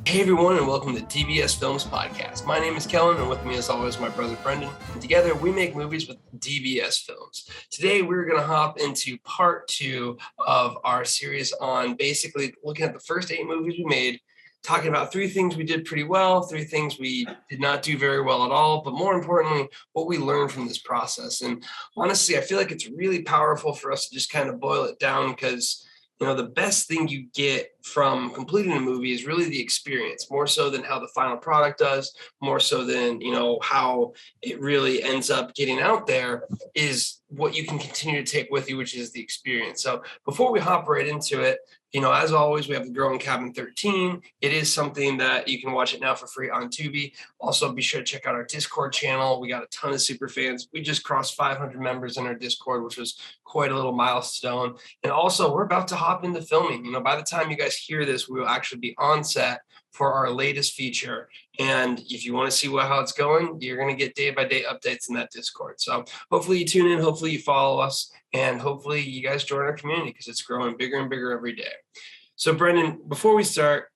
Hey everyone, and welcome to DBS Films Podcast. My name is Kellen, and with me as always, my brother Brendan. And together we make movies with DBS Films. Today we're going to hop into part 2 of our series on basically looking at the first 8 movies we made, talking about 3 things we did pretty well, 3 things we did not do very well at all, but more importantly, what we learned from this process. And honestly, I feel like it's really powerful for us to just kind of boil it down because the best thing you get from completing a movie is really the experience, more so than how the final product does, more so than, how it really ends up getting out there is what you can continue to take with you, which is the experience. So before we hop right into it, as always, we have the Growing Cabin 13. It is something that you can watch it now for free on Tubi. Also, be sure to check out our Discord channel. We got a ton of super fans. We just crossed 500 members in our Discord, which was quite a little milestone. And also, we're about to hop into filming. By the time you guys hear this, we will actually be on set for our latest feature. And if you want to see how it's going, you're going to get day-by-day updates in that Discord. So hopefully you tune in, hopefully you follow us, and hopefully you guys join our community because it's growing bigger and bigger every day. So Brendan, before we start,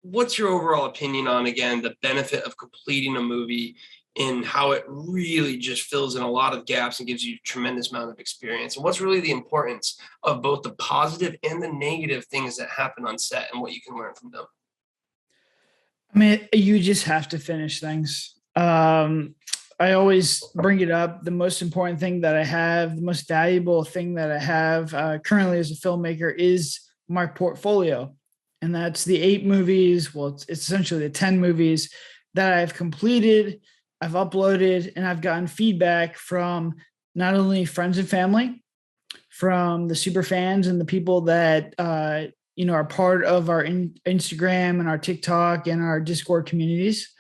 what's your overall opinion on, again, the benefit of completing a movie and how it really just fills in a lot of gaps and gives you a tremendous amount of experience? And what's really the importance of both the positive and the negative things that happen on set and what you can learn from them? I mean, you just have to finish things. I always bring it up. The most important thing that I have, the most valuable thing that I have currently as a filmmaker is my portfolio. And that's the 8 movies. Well, it's essentially the 10 movies that I've completed, I've uploaded, and I've gotten feedback from not only friends and family, from the super fans and the people that, are part of our Instagram and our TikTok and our Discord communities.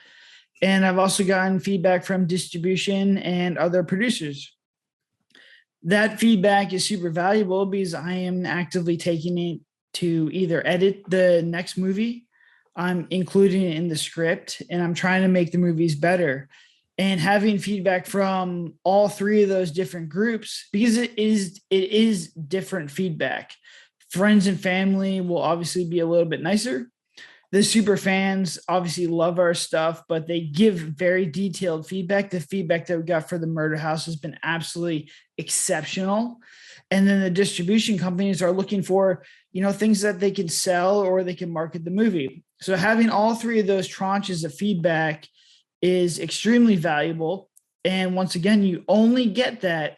And I've also gotten feedback from distribution and other producers. That feedback is super valuable because I am actively taking it to either edit the next movie, I'm including it in the script, and I'm trying to make the movies better. And having feedback from all 3 of those different groups, because it is different feedback. Friends and family will obviously be a little bit nicer. The super fans obviously love our stuff, but they give very detailed feedback. The feedback that we got for the Murder House has been absolutely exceptional. And then the distribution companies are looking for, things that they can sell or they can market the movie. So having all 3 of those tranches of feedback is extremely valuable. And once again, you only get that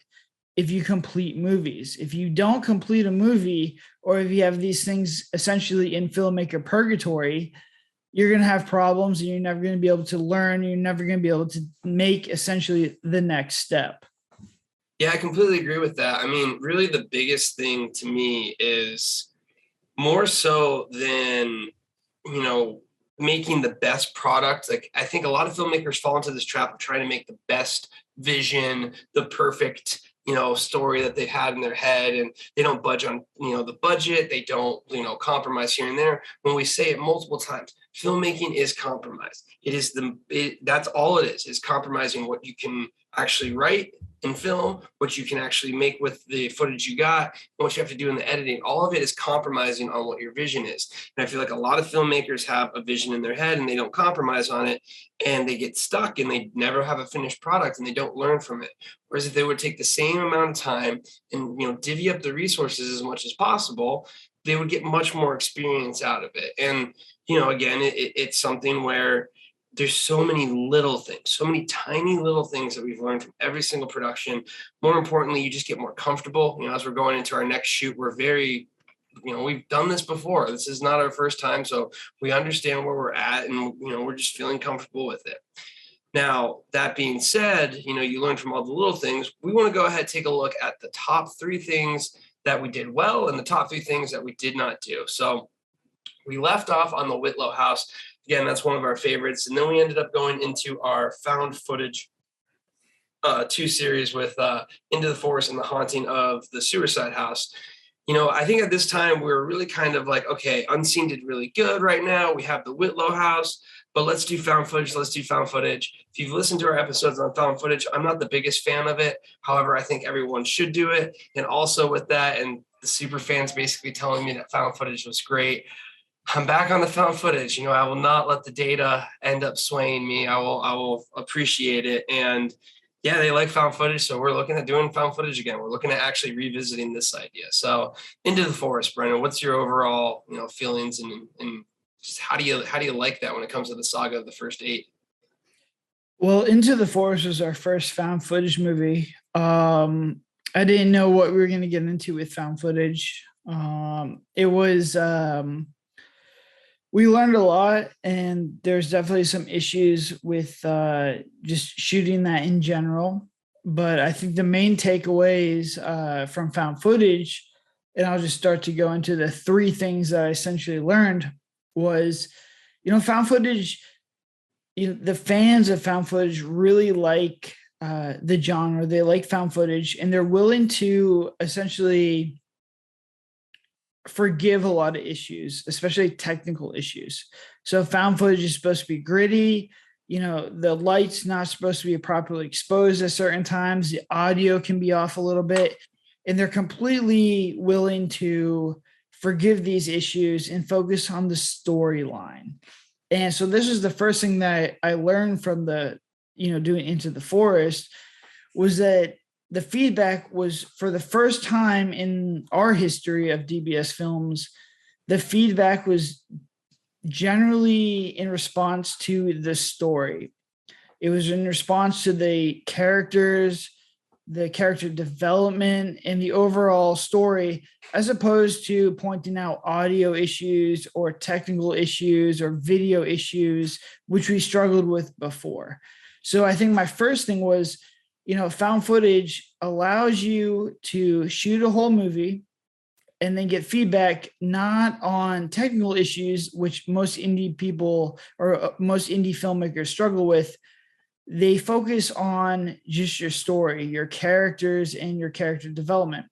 if you complete movies. If you don't complete a movie, or if you have these things essentially in filmmaker purgatory, you're going to have problems and you're never going to be able to learn. You're never going to be able to make essentially the next step. Yeah, I completely agree with that. I mean, really the biggest thing to me is more so than, making the best product. Like, I think a lot of filmmakers fall into this trap of trying to make the best vision, the perfect story that they've had in their head, and they don't budge on, the budget. They don't, compromise here and there. When we say it multiple times, filmmaking is compromise. That's all it is compromising what you can actually write in film, what you can actually make with the footage you got, and what you have to do in the editing. All of it is compromising on what your vision is. And I feel like a lot of filmmakers have a vision in their head and they don't compromise on it, and they get stuck and they never have a finished product and they don't learn from it. Whereas if they would take the same amount of time and, divvy up the resources as much as possible, they would get much more experience out of it. And, again, it's something where there's so many little things, so many tiny little things that we've learned from every single production. More importantly, you just get more comfortable. As we're going into our next shoot, we're very, we've done this before. This is not our first time. So we understand where we're at, and, we're just feeling comfortable with it. Now, that being said, you learn from all the little things. We want to go ahead and take a look at the top 3 things that we did well and the top 3 things that we did not do. So we left off on the Whitlow house. Again, that's one of our favorites. And then we ended up going into our found footage 2 series with Into the Forest and the Haunting of the Suicide House. I think at this time we were really kind of like, okay, Unseen did really good right now. We have the Whitlow house, but let's do found footage. If you've listened to our episodes on found footage, I'm not the biggest fan of it. However, I think everyone should do it. And also with that, and the super fans basically telling me that found footage was great, I'm back on the found footage. I will not let the data end up swaying me. I will appreciate it. And yeah, they like found footage. So we're looking at doing found footage again. We're looking at actually revisiting this idea. So Into the Forest, Brennan, what's your overall, feelings and just how do you like that when it comes to the saga of the first 8? Well, Into the Forest was our first found footage movie. I didn't know what we were going to get into with found footage. It was we learned a lot, and there's definitely some issues with just shooting that in general. But I think the main takeaways from found footage, and I'll just start to go into the 3 things that I essentially learned was, found footage. The fans of found footage really like the genre. They like found footage, and they're willing to essentially forgive a lot of issues, especially technical issues. So found footage is supposed to be gritty. The light's not supposed to be properly exposed at certain times. The audio can be off a little bit, and they're completely willing to forgive these issues and focus on the storyline. And so this is the first thing that I learned from doing Into the Forest, was that the feedback was, for the first time in our history of DBS films, the feedback was generally in response to the story. It was in response to the characters, the character development, and the overall story, as opposed to pointing out audio issues or technical issues or video issues, which we struggled with before. So I think my first thing was, found footage allows you to shoot a whole movie and then get feedback not on technical issues, which most indie people or most indie filmmakers struggle with. They focus on just your story, your characters, and your character development.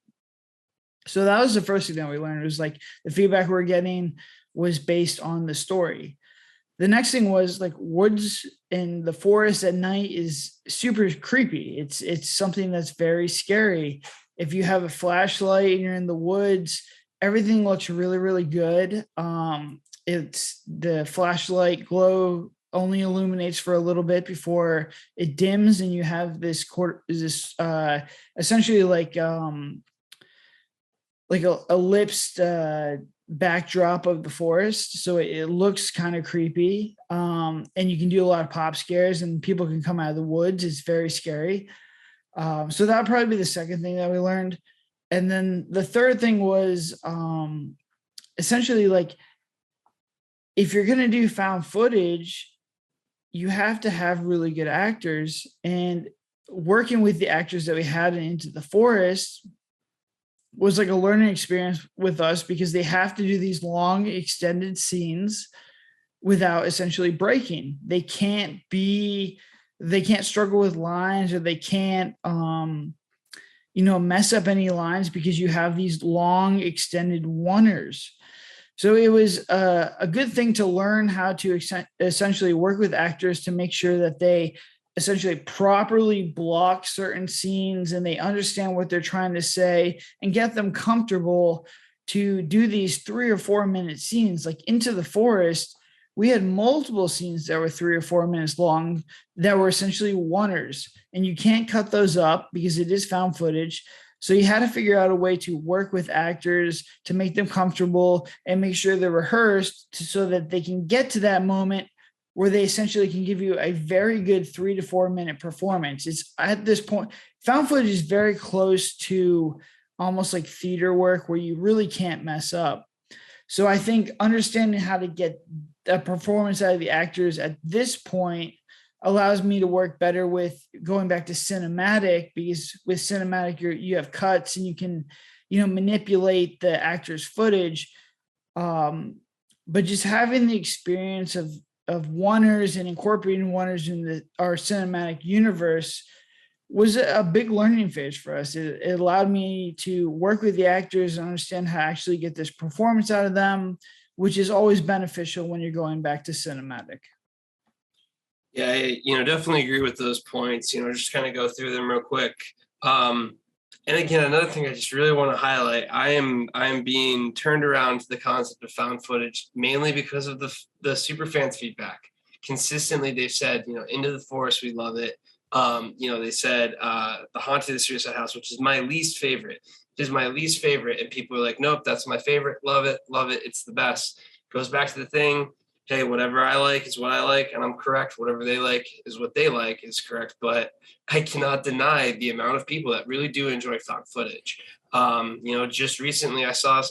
So that was the first thing that we learned. It was like the feedback we're getting was based on the story. The next thing was, like, woods in the forest at night is super creepy. It's something that's very scary. If you have a flashlight and you're in the woods, everything looks really, really good. It's the flashlight glow only illuminates for a little bit before it dims, and you have this essentially like a ellipsed backdrop of the forest, so it looks kind of creepy. And you can do a lot of pop scares, and people can come out of the woods. It's very scary. So that would probably be the second thing that we learned. And then the third thing was essentially, like, if you're going to do found footage, you have to have really good actors. And working with the actors that we had in Into the Forest was like a learning experience with us, because they have to do these long extended scenes without essentially breaking. They can't struggle with lines, or they can't mess up any lines, because you have these long extended oneers. So it was a good thing to learn how to essentially work with actors to make sure that they essentially properly block certain scenes and they understand what they're trying to say, and get them comfortable to do these 3 or 4 minute scenes. Like Into the Forest, we had multiple scenes that were 3 or 4 minutes long that were essentially oneers, and you can't cut those up because it is found footage. So you had to figure out a way to work with actors to make them comfortable and make sure they're rehearsed so that they can get to that moment where they essentially can give you a very good 3 to 4 minute performance. It's at this point, found footage is very close to almost like theater work, where you really can't mess up. So I think understanding how to get a performance out of the actors at this point allows me to work better with going back to cinematic, because with cinematic, you have cuts and you can, manipulate the actor's footage. But just having the experience of oneers and incorporating oneers in our cinematic universe was a big learning phase for us. It allowed me to work with the actors and understand how to actually get this performance out of them, which is always beneficial when you're going back to cinematic. Yeah, I definitely agree with those points. Just kind of go through them real quick. And again, another thing I just really want to highlight, I am being turned around to the concept of found footage mainly because of the super fans feedback. Consistently, they've said, Into the Forest, we love it. They said The Haunted of the Suicide House, which is my least favorite, is my least favorite, and people are like, nope, that's my favorite. Love it, it's the best. Goes back to the thing. Hey, whatever I like is what I like, and I'm correct. Whatever they like is what they like is correct. But I cannot deny the amount of people that really do enjoy found footage. Just recently I saw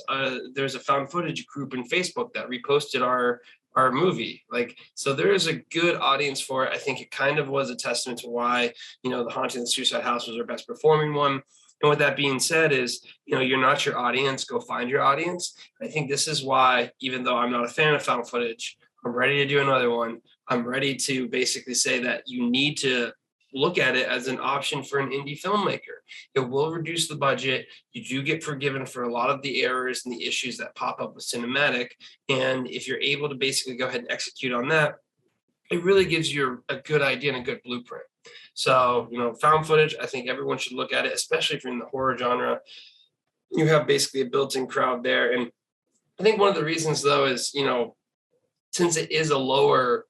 there's a found footage group in Facebook that reposted our movie. Like, so there is a good audience for it. I think it kind of was a testament to why, The Haunted of the Suicide House was our best performing one. And with that being said is, you're not your audience, go find your audience. I think this is why, even though I'm not a fan of found footage, I'm ready to do another one. I'm ready to basically say that you need to look at it as an option for an indie filmmaker. It will reduce the budget. You do get forgiven for a lot of the errors and the issues that pop up with cinematic. And if you're able to basically go ahead and execute on that, it really gives you a good idea and a good blueprint. So, found footage, I think everyone should look at it, especially if you're in the horror genre. You have basically a built-in crowd there. And I think one of the reasons, though, is, since it is a lower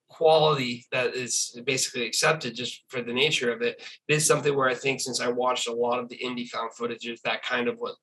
quality that is basically accepted just for the nature of it, it is something where I think, since I watched a lot of the indie found footages, that kind of what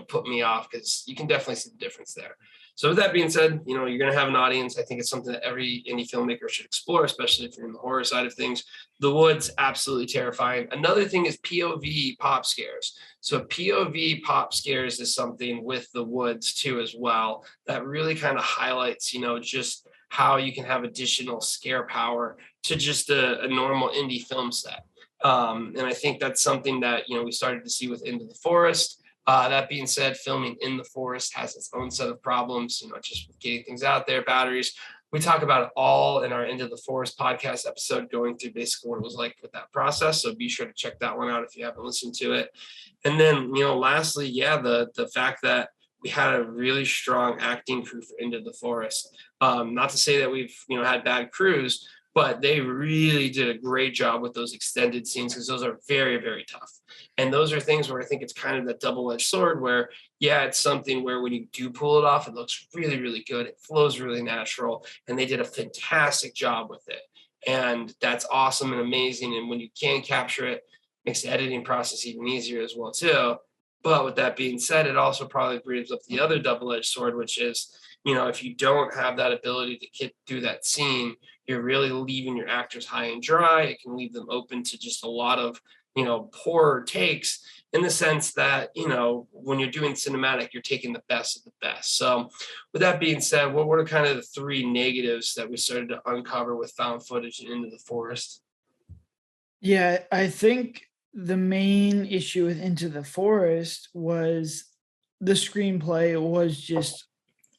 put me off, because you can definitely see the difference there. So with that being said, you're going to have an audience. I think it's something that every indie filmmaker should explore, especially if you're in the horror side of things. The Woods, absolutely terrifying. Another thing is POV pop scares. So POV pop scares is something with The Woods too as well that really kind of highlights, just how you can have additional scare power to just a normal indie film set. And I think that's something that, we started to see with Into the Forest. That being said, filming in the forest has its own set of problems, just with getting things out there, batteries. We talk about it all in our Into the Forest podcast episode, going through basically what it was like with that process. So be sure to check that one out if you haven't listened to it. And then, lastly, the fact that we had a really strong acting crew for Into the Forest. Not to say that we've, had bad crews, but they really did a great job with those extended scenes, because those are very, very tough. And those are things where I think it's kind of that double-edged sword where, it's something where when you do pull it off, it looks really, really good. It flows really natural. And they did a fantastic job with it. And that's awesome and amazing. And when you can capture it, makes the editing process even easier as well, too. But with that being said, it also probably brings up the other double-edged sword, which is, if you don't have that ability to get through that scene, you're really leaving your actors high and dry. It can leave them open to just a lot of, poor takes, in the sense that, when you're doing cinematic, you're taking the best of the best. So with that being said, what were kind of the three negatives that we started to uncover with found footage and Into the Forest? Yeah, I think the main issue with Into the Forest was the screenplay was just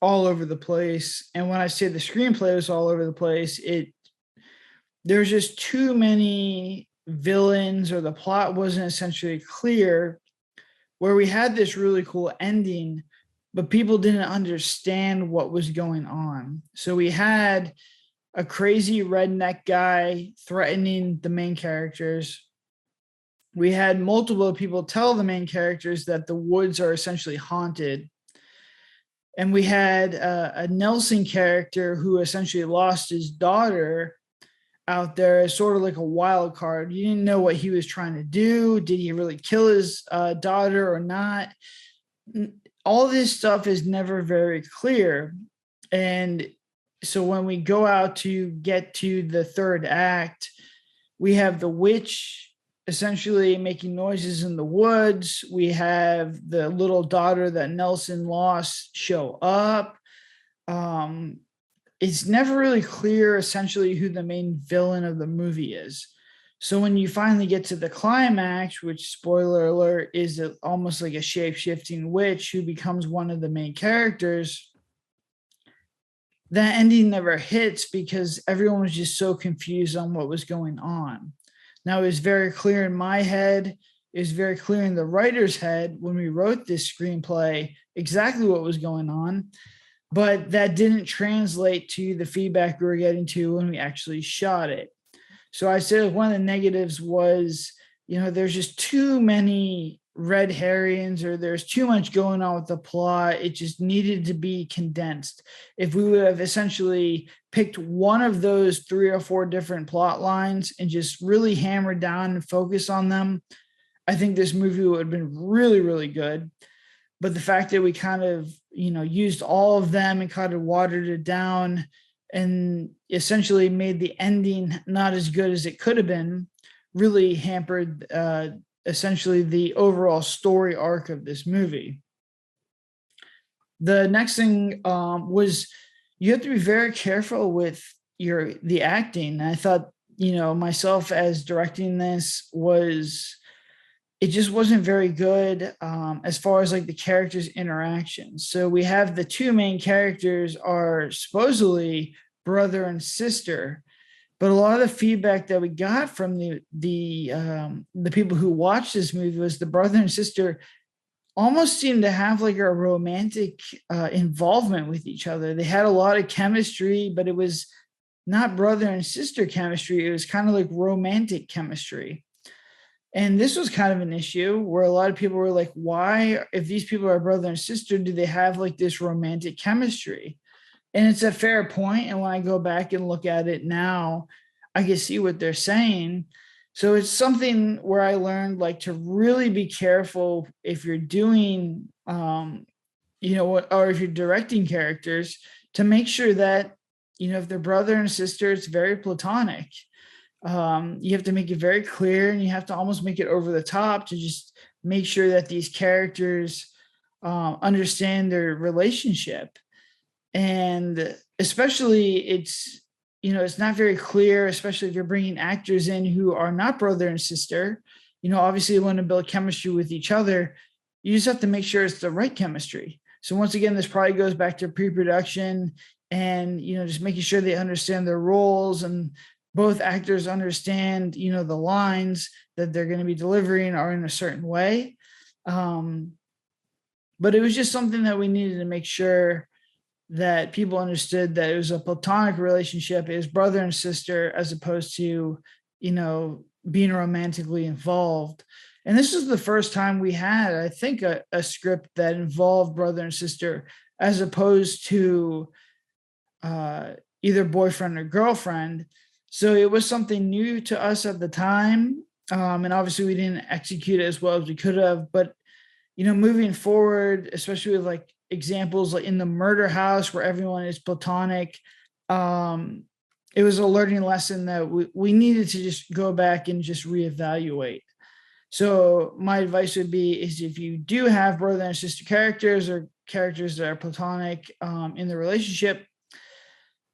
all over the place. And when I say the screenplay was all over the place, there's just too many villains, or the plot wasn't essentially clear, where we had this really cool ending, but people didn't understand what was going on. So we had a crazy redneck guy threatening the main characters. We had multiple people tell the main characters that the woods are essentially haunted. And we had a Nelson character who essentially lost his daughter out there as sort of like a wild card. You didn't know what he was trying to do. Did he really kill his daughter or not? All this stuff is never very clear. And so when we go out to get to the third act, we have the witch essentially making noises in the woods. We have the little daughter that Nelson lost show up. It's never really clear essentially who the main villain of the movie is. So when you finally get to the climax, which, spoiler alert, is almost like a shape-shifting witch who becomes one of the main characters, that ending never hits because everyone was just so confused on what was going on. Now, it was very clear in my head, it was very clear in the writer's head when we wrote this screenplay exactly what was going on, but that didn't translate to the feedback we were getting to when we actually shot it. So I said one of the negatives was there's just too many red herrings, or there's too much going on with the plot. It just needed to be condensed. If we would have essentially picked one of those 3 or 4 different plot lines and just really hammered down and focus on them, I think this movie would have been really, really good. But the fact that we kind of, used all of them and kind of watered it down and essentially made the ending not as good as it could have been really hampered essentially the overall story arc of this movie. The next thing was you have to be very careful with the acting. I thought, myself as directing this it just wasn't very good as far as like the characters' interactions. So we have the 2 main characters are supposedly brother and sister, but a lot of the feedback that we got from the people who watched this movie was the brother and sister almost seemed to have like a romantic involvement with each other. They had a lot of chemistry, but it was not brother and sister chemistry. It was kind of like romantic chemistry. And this was kind of an issue where a lot of people were like, why, if these people are brother and sister, do they have like this romantic chemistry? And it's a fair point. And when I go back and look at it now, I can see what they're saying. So it's something where I learned like to really be careful if you're doing, or if you're directing characters, to make sure that, if they're brother and sister, it's very platonic. You have to make it very clear, and you have to almost make it over the top to just make sure that these characters understand their relationship. And especially it's not very clear, especially if you're bringing actors in who are not brother and sister. Obviously you want to build chemistry with each other. You just have to make sure it's the right chemistry. So once again, this probably goes back to pre-production and, just making sure they understand their roles and both actors understand, the lines that they're going to be delivering are in a certain way. But it was just something that we needed to make sure that people understood that it was a platonic relationship. It was brother and sister, as opposed to, being romantically involved. And this is the first time we had, I think, a script that involved brother and sister, as opposed to either boyfriend or girlfriend. So it was something new to us at the time. And obviously we didn't execute it as well as we could have. But, moving forward, especially with like examples like in the murder house where everyone is platonic, it was a learning lesson that we needed to just go back and just reevaluate. So my advice would be is if you do have brother and sister characters or characters that are platonic in the relationship,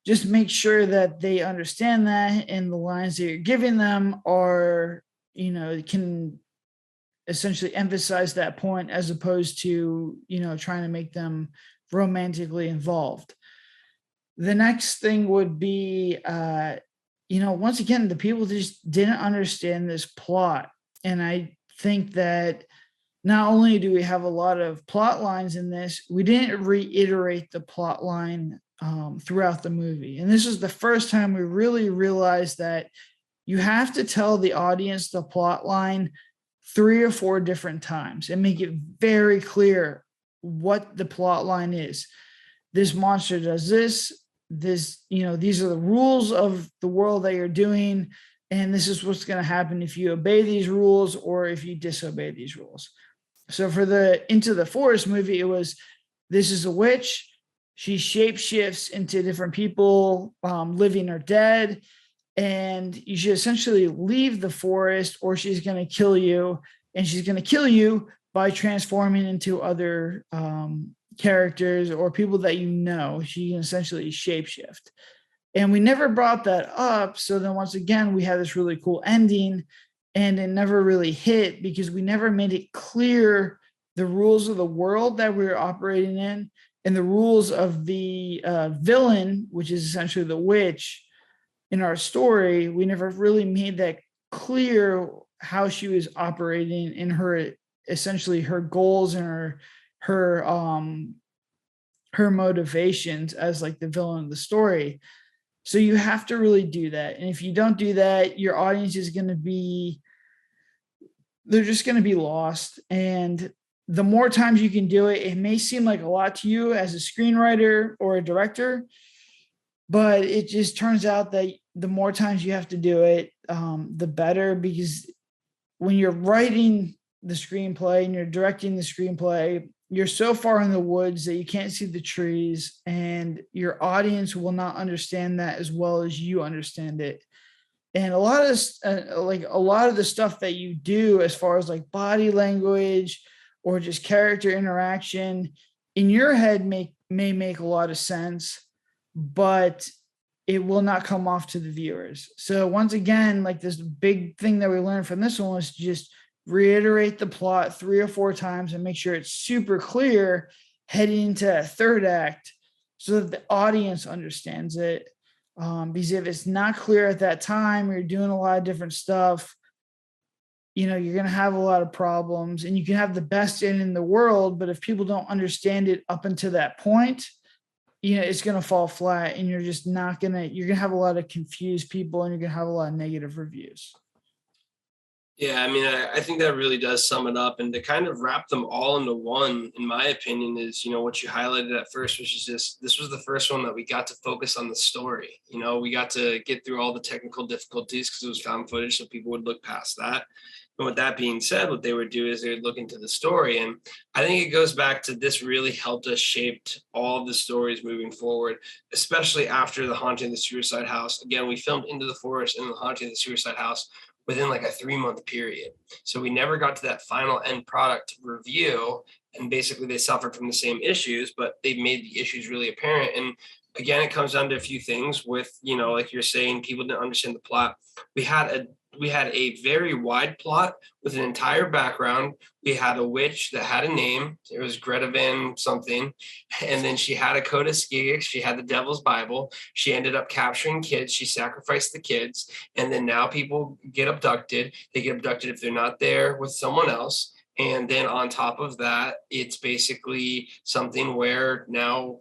just make sure that they understand that, and the lines that you're giving them are, can essentially emphasize that point, as opposed to, trying to make them romantically involved. The next thing would be, once again, the people just didn't understand this plot. And I think that not only do we have a lot of plot lines in this, we didn't reiterate the plot line throughout the movie. And this is the first time we really realized that you have to tell the audience the plot line 3 or 4 different times and make it very clear what the plot line is. This monster does this, these are the rules of the world that you're doing, and this is what's going to happen if you obey these rules or if you disobey these rules. So for the Into the Forest movie, it was, this is a witch. She shapeshifts into different people, living or dead. And you should essentially leave the forest or she's going to kill you. And she's going to kill you by transforming into other characters or people that she can essentially shapeshift. And we never brought that up. So then once again, we had this really cool ending, and it never really hit because we never made it clear the rules of the world that we were operating in and the rules of the villain, which is essentially the witch in our story. We never really made that clear how she was operating in her, essentially her goals and her motivations as like the villain of the story. So you have to really do that. And if you don't do that, your audience is going to be they're just going to be lost. And the more times you can do it, it may seem like a lot to you as a screenwriter or a director, but it just turns out that the more times you have to do it, the better, because when you're writing the screenplay and you're directing the screenplay, you're so far in the woods that you can't see the trees, and your audience will not understand that as well as you understand it. And a lot of the stuff that you do as far as like body language or just character interaction in your head may make a lot of sense, but it will not come off to the viewers. So once again, like this big thing that we learned from this one was just reiterate the plot 3 or 4 times and make sure it's super clear heading into that third act so that the audience understands it. Because if it's not clear at that time, or you're doing a lot of different stuff, you're going to have a lot of problems, and you can have the best in the world, but if people don't understand it up until that point, it's going to fall flat, and you're going to have a lot of confused people, and you're going to have a lot of negative reviews. Yeah, I mean, I think that really does sum it up. And to kind of wrap them all into one, in my opinion, is, what you highlighted at first, which is just, this was the first one that we got to focus on the story. We got to get through all the technical difficulties because it was found footage, so people would look past that. And with that being said, what they would do is they would look into the story. And I think it goes back to this really helped us shape all of the stories moving forward, especially after The Haunting of the Suicide House. Again, we filmed Into the Forest and The Haunting of the Suicide House within like a 3-month period. So we never got to that final end product review. And basically they suffered from the same issues, but they've made the issues really apparent. And again, it comes down to a few things with, like you're saying, people didn't understand the plot. We had a very wide plot with an entire background. We had a witch that had a name. It was Greta Van something. And then she had a Coda Skigix. She had the Devil's Bible. She ended up capturing kids. She sacrificed the kids. And then now people get abducted. They get abducted if they're not there with someone else. And then on top of that, it's basically something where now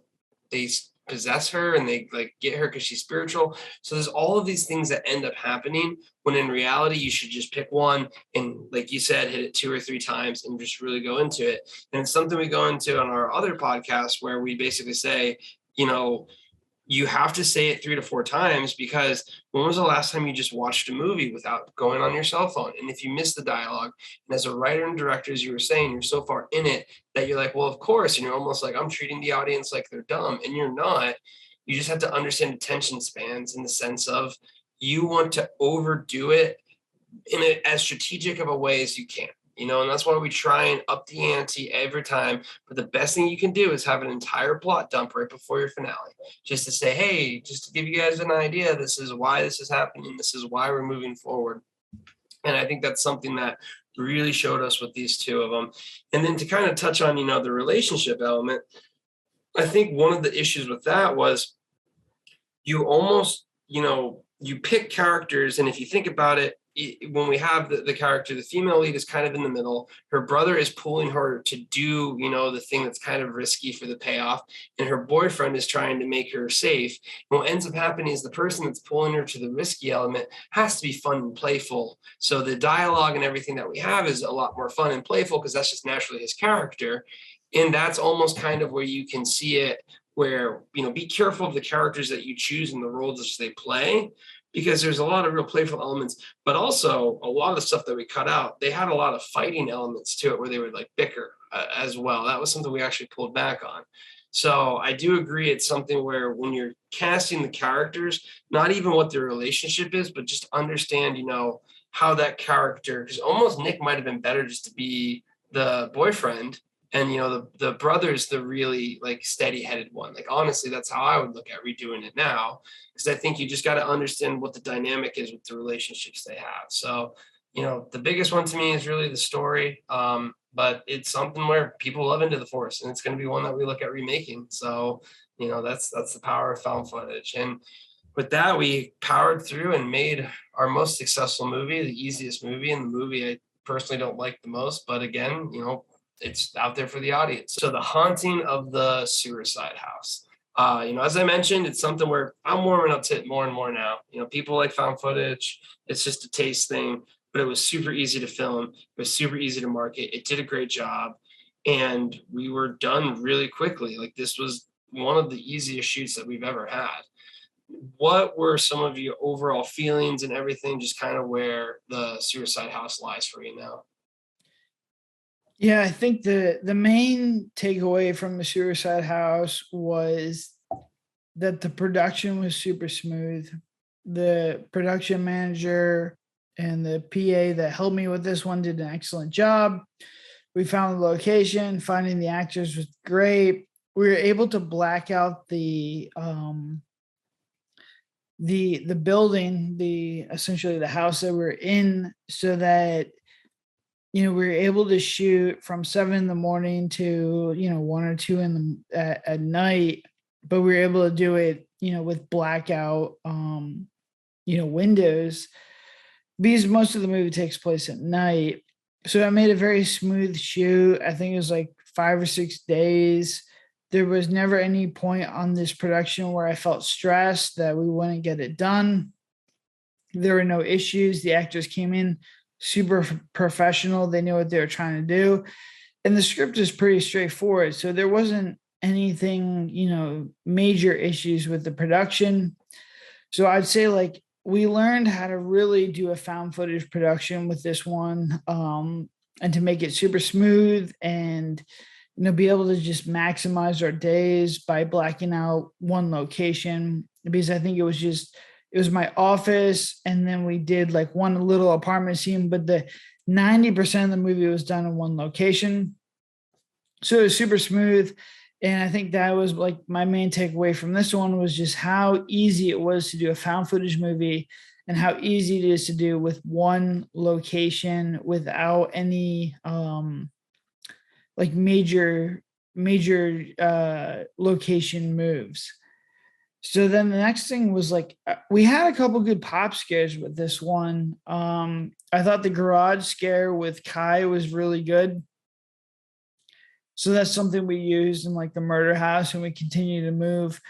they possess her and they like get her because she's spiritual. So there's all of these things that end up happening when in reality you should just pick one and, like you said, hit it 2 or 3 times and just really go into it. And it's something we go into on our other podcast where we basically say, you have to say it 3 to 4 times, because when was the last time you just watched a movie without going on your cell phone? And if you miss the dialogue, and as a writer and director, as you were saying, you're so far in it that you're like, well, of course. And you're almost like, I'm treating the audience like they're dumb. And you're not. You just have to understand attention spans in the sense of you want to overdo it in as strategic of a way as you can. And that's why we try and up the ante every time. But the best thing you can do is have an entire plot dump right before your finale, just to say, hey, just to give you guys an idea, this is why this is happening. This is why we're moving forward. And I think that's something that really showed us with these 2 of them. And then to kind of touch on, the relationship element, I think one of the issues with that was you almost, you pick characters. And if you think about it, when we have the character, the female lead is kind of in the middle. Her brother is pulling her to do, the thing that's kind of risky for the payoff. And her boyfriend is trying to make her safe. And what ends up happening is the person that's pulling her to the risky element has to be fun and playful. So the dialogue and everything that we have is a lot more fun and playful because that's just naturally his character. And that's almost kind of where you can see it, where, be careful of the characters that you choose and the roles that they play, because there's a lot of real playful elements, but also a lot of the stuff that we cut out, they had a lot of fighting elements to it where they would like bicker as well. That was something we actually pulled back on. So I do agree. It's something where when you're casting the characters, not even what their relationship is, but just understand, how that character, because almost Nick might have been better just to be the boyfriend. And, the brother's the really like steady-headed one. Like, honestly, that's how I would look at redoing it now, because I think you just got to understand what the dynamic is with the relationships they have. So, the biggest one to me is really the story. But it's something where people love Into the Forest, and it's going to be one that we look at remaking. So, that's the power of found footage. And with that, we powered through and made our most successful movie, the easiest movie, and the movie I personally don't like the most. But again, it's out there for the audience. So The Haunting of the Suicide House. As I mentioned, it's something where I'm warming up to it more and more now. People like found footage. It's just a taste thing. but it was super easy to film. It was super easy to market. It did a great job. And we were done really quickly. Like, this was one of the easiest shoots that we've ever had. What were some of your overall feelings and everything, just kind of where the Suicide House lies for you now? Yeah, I think the main takeaway from the Suicide House was that the production was super smooth. The production manager and the PA that helped me with this one did an excellent job. We found the location, finding the actors was great. We were able to black out the building, the essentially the house that we're in, so that we were able to shoot from 7 in the morning to 1 or 2 at night, but we were able to do it with blackout windows, because most of the movie takes place at night. So I made a very smooth shoot. I think it was like 5 or 6 days. There was never any point on this production where I felt stressed that we wouldn't get it done. There were no issues. The actors came in super professional. They knew what they were trying to do. And the script is pretty straightforward. So there wasn't anything, major issues with the production. So I'd say, like, we learned how to really do a found footage production with this one, and to make it super smooth, and be able to just maximize our days by blacking out one location, because I think it was my office, and then we did like one little apartment scene, but the 90% of the movie was done in one location. So it was super smooth. And I think that was like my main takeaway from this one, was just how easy it was to do a found footage movie, and how easy it is to do with one location without any like major location moves. So then the next thing was, like, we had a couple good pop scares with this one. I thought the garage scare with Kai was really good. So that's something we used in like the murder house, and we continue to move.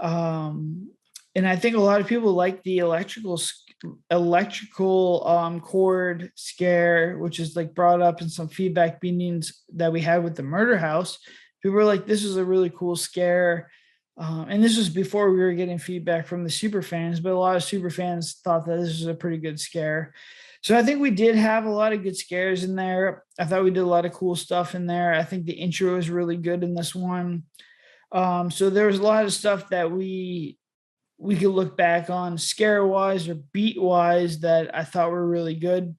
And I think a lot of people like the electrical cord scare, which is like brought up in some feedback meetings that we had with the murder house. People were like, this is a really cool scare. And this was before we were getting feedback from the super fans, but a lot of super fans thought that this was a pretty good scare. So I think we did have a lot of good scares in there. I thought we did a lot of cool stuff in there. I think the intro is really good in this one. So there was a lot of stuff that we could look back on scare wise or beat wise that I thought were really good.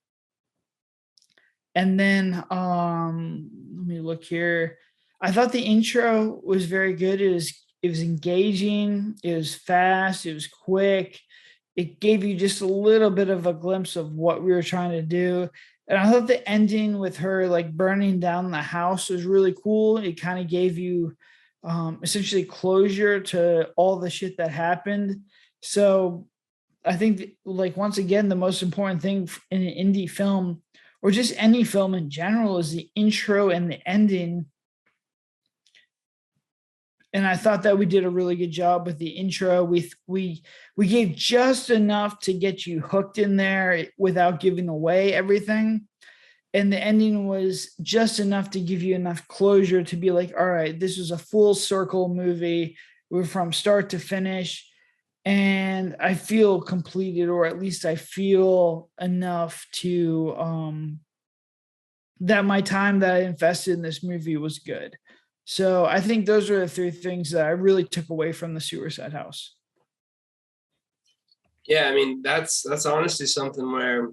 And then let me look here. I thought the intro was very good. It was engaging, it was fast, it was quick. It gave you just a little bit of a glimpse of what we were trying to do. And I thought the ending with her like burning down the house was really cool. It kind of gave you essentially closure to all the shit that happened. So I think, like, once again, the most important thing in an indie film, or just any film in general, is the intro and the ending. And I thought that we did a really good job with the intro. We gave just enough to get you hooked in there without giving away everything. And the ending was just enough to give you enough closure to be like, all right, this is a full circle movie. We're from start to finish. And I feel completed, or at least I feel enough to that my time that I invested in this movie was good. So I think those are the three things that I really took away from the Suicide House. Yeah, I mean, that's honestly something where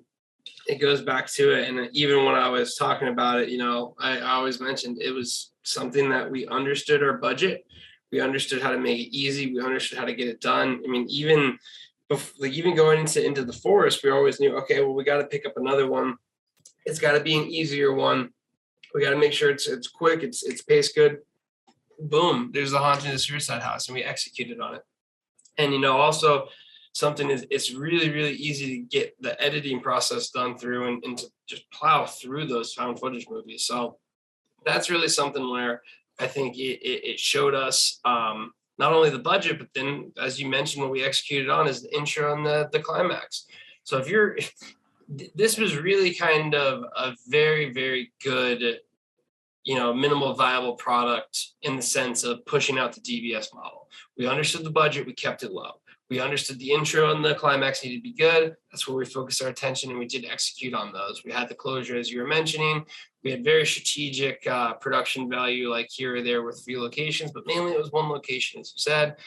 it goes back to it. And even when I was talking about it, I always mentioned it was something that we understood our budget. We understood how to make it easy. We understood how to get it done. I mean, even even going into the forest, we always knew, okay, well, we got to pick up another one. It's got to be an easier one. We got to make sure it's quick, it's paced good. Boom, there's the Haunting of the Suicide House, and we executed on it. And also something is, it's really, really easy to get the editing process done through, and to just plow through those found footage movies. So that's really something where I think it showed us not only the budget, but then, as you mentioned, what we executed on is the intro and the climax. So if you're this was really kind of a very, very good, minimal viable product in the sense of pushing out the DVS model. We understood the budget, we kept it low. We understood the intro and the climax needed to be good. That's where we focused our attention, and we did execute on those. We had the closure, as you were mentioning. We had very strategic production value, like here or there with 3 locations, but mainly it was 1 location, as you said.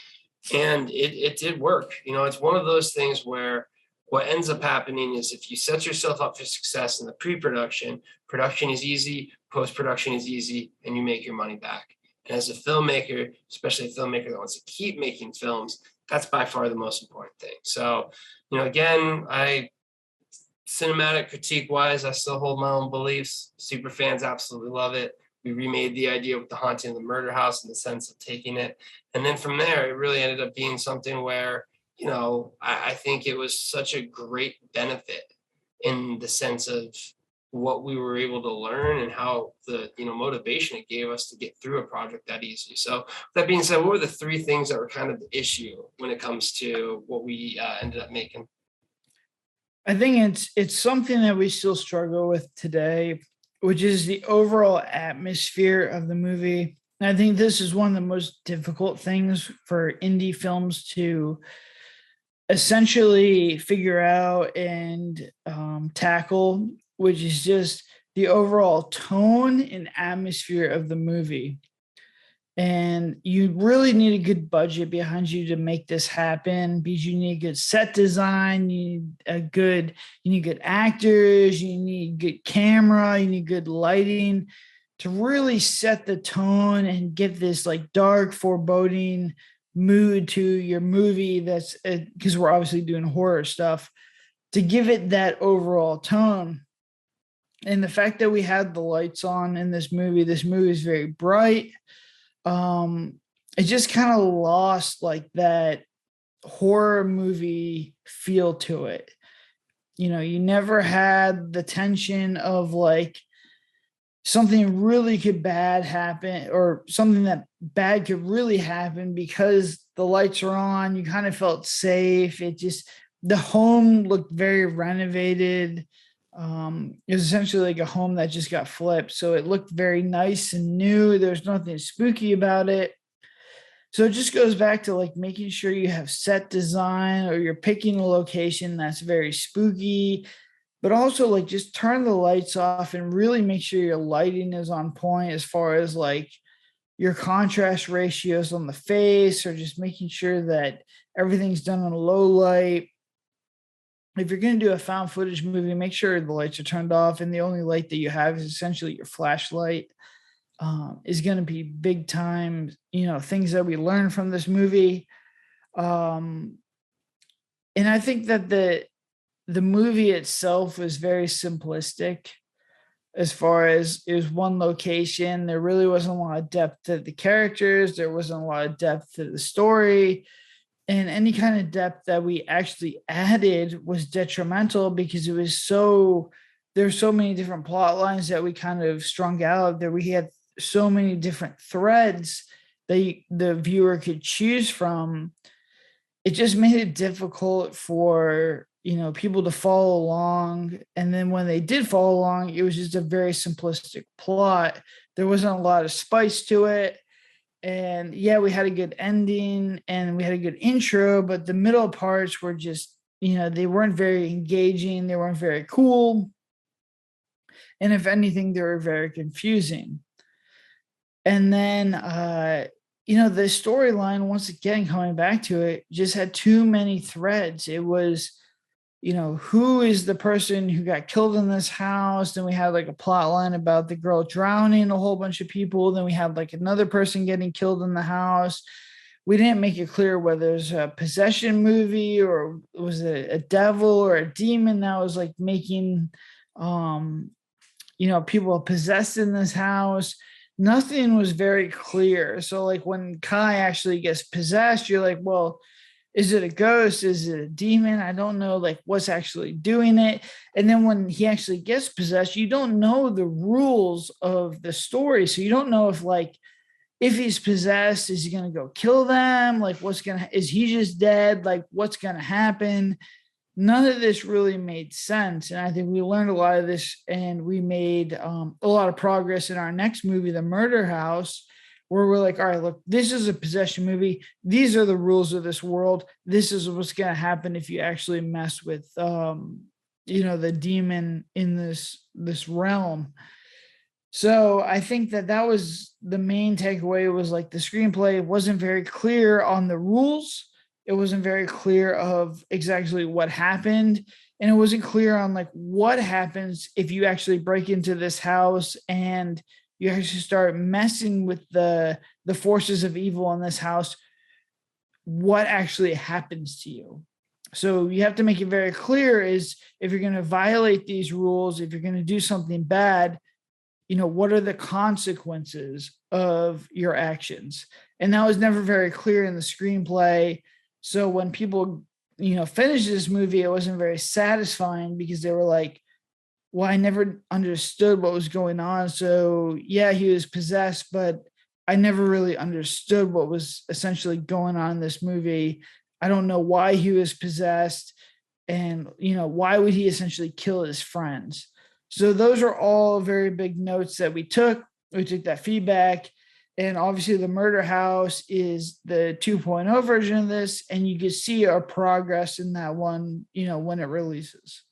And it did work. It's one of those things where what ends up happening is if you set yourself up for success in the pre-production, production is easy, post-production is easy, and you make your money back. And as a filmmaker, especially a filmmaker that wants to keep making films, that's by far the most important thing. So, again, cinematic critique wise, I still hold my own beliefs. Super fans absolutely love it. We remade the idea with the haunting of the murder house in the sense of taking it. And then from there, it really ended up being something where, I think it was such a great benefit in the sense of what we were able to learn and how the motivation it gave us to get through a project that easy. So that being said, what were the 3 things that were kind of the issue when it comes to what we ended up making? I think it's something that we still struggle with today, which is the overall atmosphere of the movie. And I think this is one of the most difficult things for indie films to essentially figure out and tackle, which is just the overall tone and atmosphere of the movie. And you really need a good budget behind you to make this happen, because you need good set design, you need good actors, you need good camera, you need good lighting to really set the tone and give this like dark, foreboding mood to your movie. That's because we're obviously doing horror stuff, to give it that overall tone. And the fact that we had the lights on in this movie is very bright. It just kind of lost like that horror movie feel to it. You never had the tension of like something really could bad happen, or something that bad could really happen because the lights are on. You kind of felt safe. The home looked very renovated. It was essentially like a home that just got flipped. So it looked very nice and new. There's nothing spooky about it. So it just goes back to like making sure you have set design, or you're picking a location that's very spooky, but also like just turn the lights off and really make sure your lighting is on point as far as like your contrast ratios on the face, or just making sure that everything's done on a low light. If you're going to do a found footage movie, make sure the lights are turned off, and the only light that you have is essentially your flashlight. Is going to be big time, things that we learned from this movie. And I think that the movie itself was very simplistic as far as it was one location. There really wasn't a lot of depth to the characters. There wasn't a lot of depth to the story. And any kind of depth that we actually added was detrimental, because there's so many different plot lines that we kind of strung out there. We had so many different threads that the viewer could choose from. It just made it difficult for people to follow along. And then when they did follow along, it was just a very simplistic plot. There wasn't a lot of spice to it. And yeah, we had a good ending and we had a good intro, but the middle parts were just, they weren't very engaging. They weren't very cool. And if anything, they were very confusing. And then, the storyline, once again, coming back to it, just had too many threads. It was, who is the person who got killed in this house? Then we had like a plot line about the girl drowning a whole bunch of people. Then we had like another person getting killed in the house. We didn't make it clear whether it was a possession movie or was it a devil or a demon that was like making, people possessed in this house. Nothing was very clear. So like when Kai actually gets possessed, you're like, well, is it a ghost? Is it a demon? I don't know like what's actually doing it. And then when he actually gets possessed, you don't know the rules of the story. So you don't know if he's possessed, is he going to go kill them? Like is he just dead? Like what's going to happen? none of this really made sense. And I think we learned a lot of this, and we made a lot of progress in our next movie, The Murder House, where we're like, all right, look, this is a possession movie. These are the rules of this world. This is what's going to happen if you actually mess with, the demon in this realm. So I think that that was the main takeaway, was like the screenplay wasn't very clear on the rules. It wasn't very clear of exactly what happened. And it wasn't clear on like what happens if you actually break into this house and you actually start messing with the forces of evil in this house. What actually happens to you? So you have to make it very clear, is if you're going to violate these rules, if you're going to do something bad, what are the consequences of your actions? And that was never very clear in the screenplay. So when people, finished this movie, it wasn't very satisfying, because they were like, well, I never understood what was going on. So yeah, he was possessed, but I never really understood what was essentially going on in this movie. I don't know why he was possessed, and why would he essentially kill his friends? So those are all very big notes that we took. We took that feedback, and obviously the Murder House is the 2.0 version of this, and you can see our progress in that one, when it releases.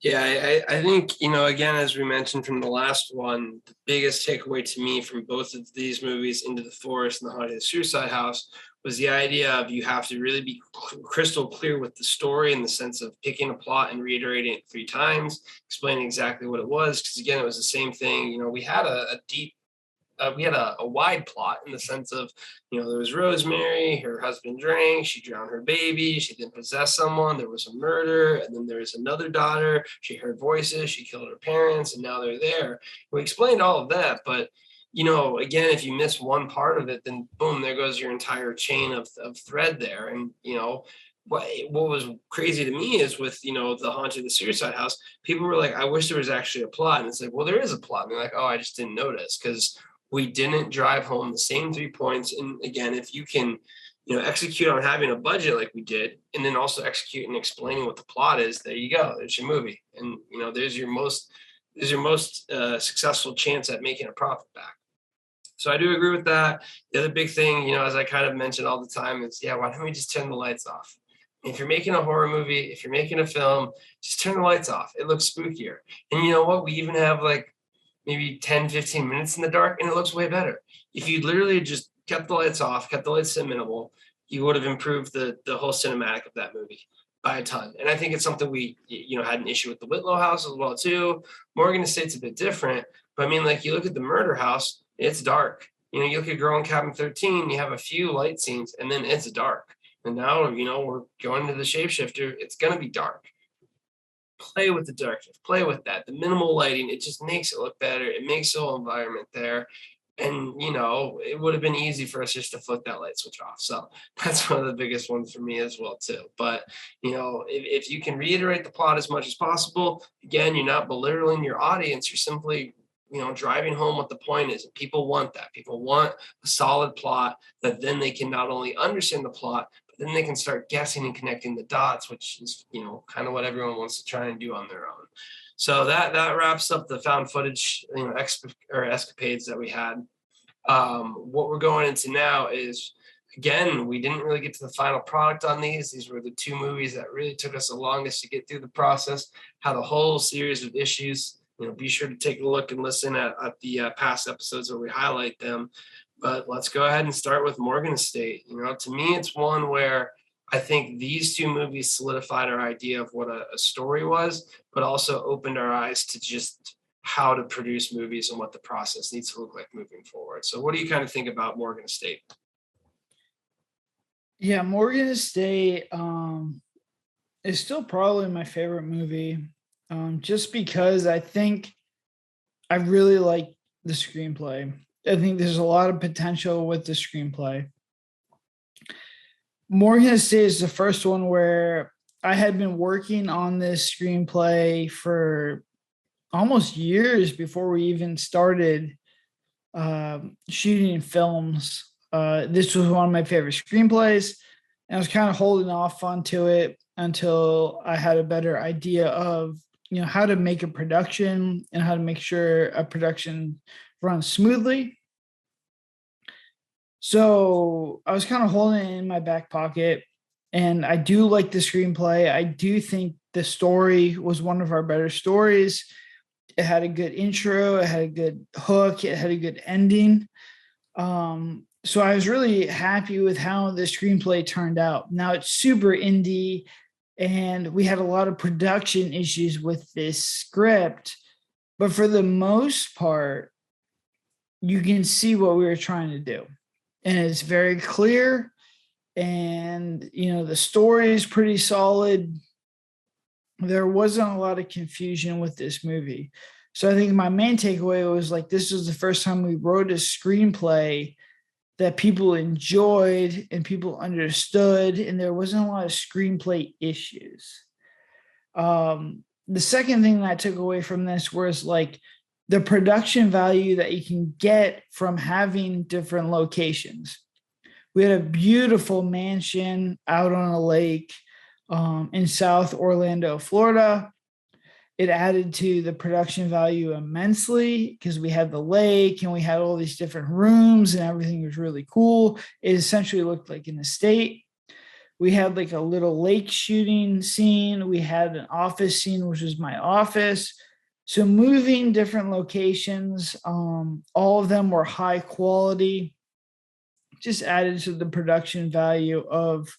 Yeah, I think, again, as we mentioned from the last one, the biggest takeaway to me from both of these movies, Into the Forest and The Haunted Suicide House, was the idea of you have to really be crystal clear with the story, in the sense of picking a plot and reiterating it 3 times, explaining exactly what it was. Because again, it was the same thing. We had a deep we had a wide plot, in the sense of, there was Rosemary, her husband drank, she drowned her baby, she then possessed someone, there was a murder, and then there was another daughter, she heard voices, she killed her parents, and now they're there. We explained all of that, but again, if you miss one part of it, then boom, there goes your entire chain of thread there. And what was crazy to me is, with the Haunted the Suicide House, people were like, I wish there was actually a plot. And it's like, well, there is a plot. And they're like, oh, I just didn't notice, because we didn't drive home the same 3 points. And again, if you can, execute on having a budget like we did, and then also execute and explaining what the plot is, there you go. There's your movie. And, there's your most successful chance at making a profit back. So I do agree with that. The other big thing, as I kind of mentioned all the time, is, yeah, why don't we just turn the lights off? If you're making a horror movie, if you're making a film, just turn the lights off. It looks spookier. And you know what? We even have like maybe 10, 15 minutes in the dark, and it looks way better. If you literally just kept the lights off, kept the lights minimal, you would have improved the whole cinematic of that movie by a ton. And I think it's something we, had an issue with the Whitlow House as well too. Morgan Estate's a bit different, but I mean, like, you look at the Murder House, it's dark. You look at Girl in Cabin 13, you have a few light scenes, and then it's dark. And now, we're going to the Shapeshifter, it's going to be dark. Play with the darkness, play with that. The minimal lighting, it just makes it look better. It makes the whole environment there. And, it would have been easy for us just to flip that light switch off. So that's one of the biggest ones for me as well, too. But, if you can reiterate the plot as much as possible, again, you're not belittling your audience. You're simply, driving home what the point is. And people want that. People want a solid plot that then they can not only understand the plot, but then they can start guessing and connecting the dots, which is, kind of what everyone wants to try and do on their own. So that wraps up the found footage, escapades that we had. What we're going into now is, again, we didn't really get to the final product on these. These were the 2 movies that really took us the longest to get through the process, had a whole series of issues. Be sure to take a look and listen at the past episodes where we highlight them. But let's go ahead and start with Morgan Estate. To me, it's one where I think these 2 movies solidified our idea of what a story was, but also opened our eyes to just how to produce movies and what the process needs to look like moving forward. So what do you kind of think about Morgan Estate? Yeah, Morgan Estate is still probably my favorite movie, just because I think I really like the screenplay. I think there's a lot of potential with the screenplay. Morgan Estate is the first one where I had been working on this screenplay for almost years before we even started shooting films. This was one of my favorite screenplays, And I was kind of holding off onto it until I had a better idea of, how to make a production and how to make sure a production runs smoothly. So I was kind of holding it in my back pocket. And I do like the screenplay. I do think the story was one of our better stories. It had a good intro, it had a good hook, it had a good ending. So I was really happy with how the screenplay turned out. Now it's super indie, and we had a lot of production issues with this script, but for the most part, you can see what we were trying to do, and it's very clear. And the story is pretty solid. There wasn't a lot of confusion with this movie. So I think my main takeaway was like, this was the first time we wrote a screenplay that people enjoyed and people understood, and there wasn't a lot of screenplay issues. The second thing that I took away from this was like the production value that you can get from having different locations. We had a beautiful mansion out on a lake in South Orlando, Florida. It added to the production value immensely because we had the lake and we had all these different rooms and everything was really cool. It essentially looked like an estate. We had like a little lake shooting scene. We had an office scene, which was my office. So moving different locations, all of them were high quality, just added to the production value of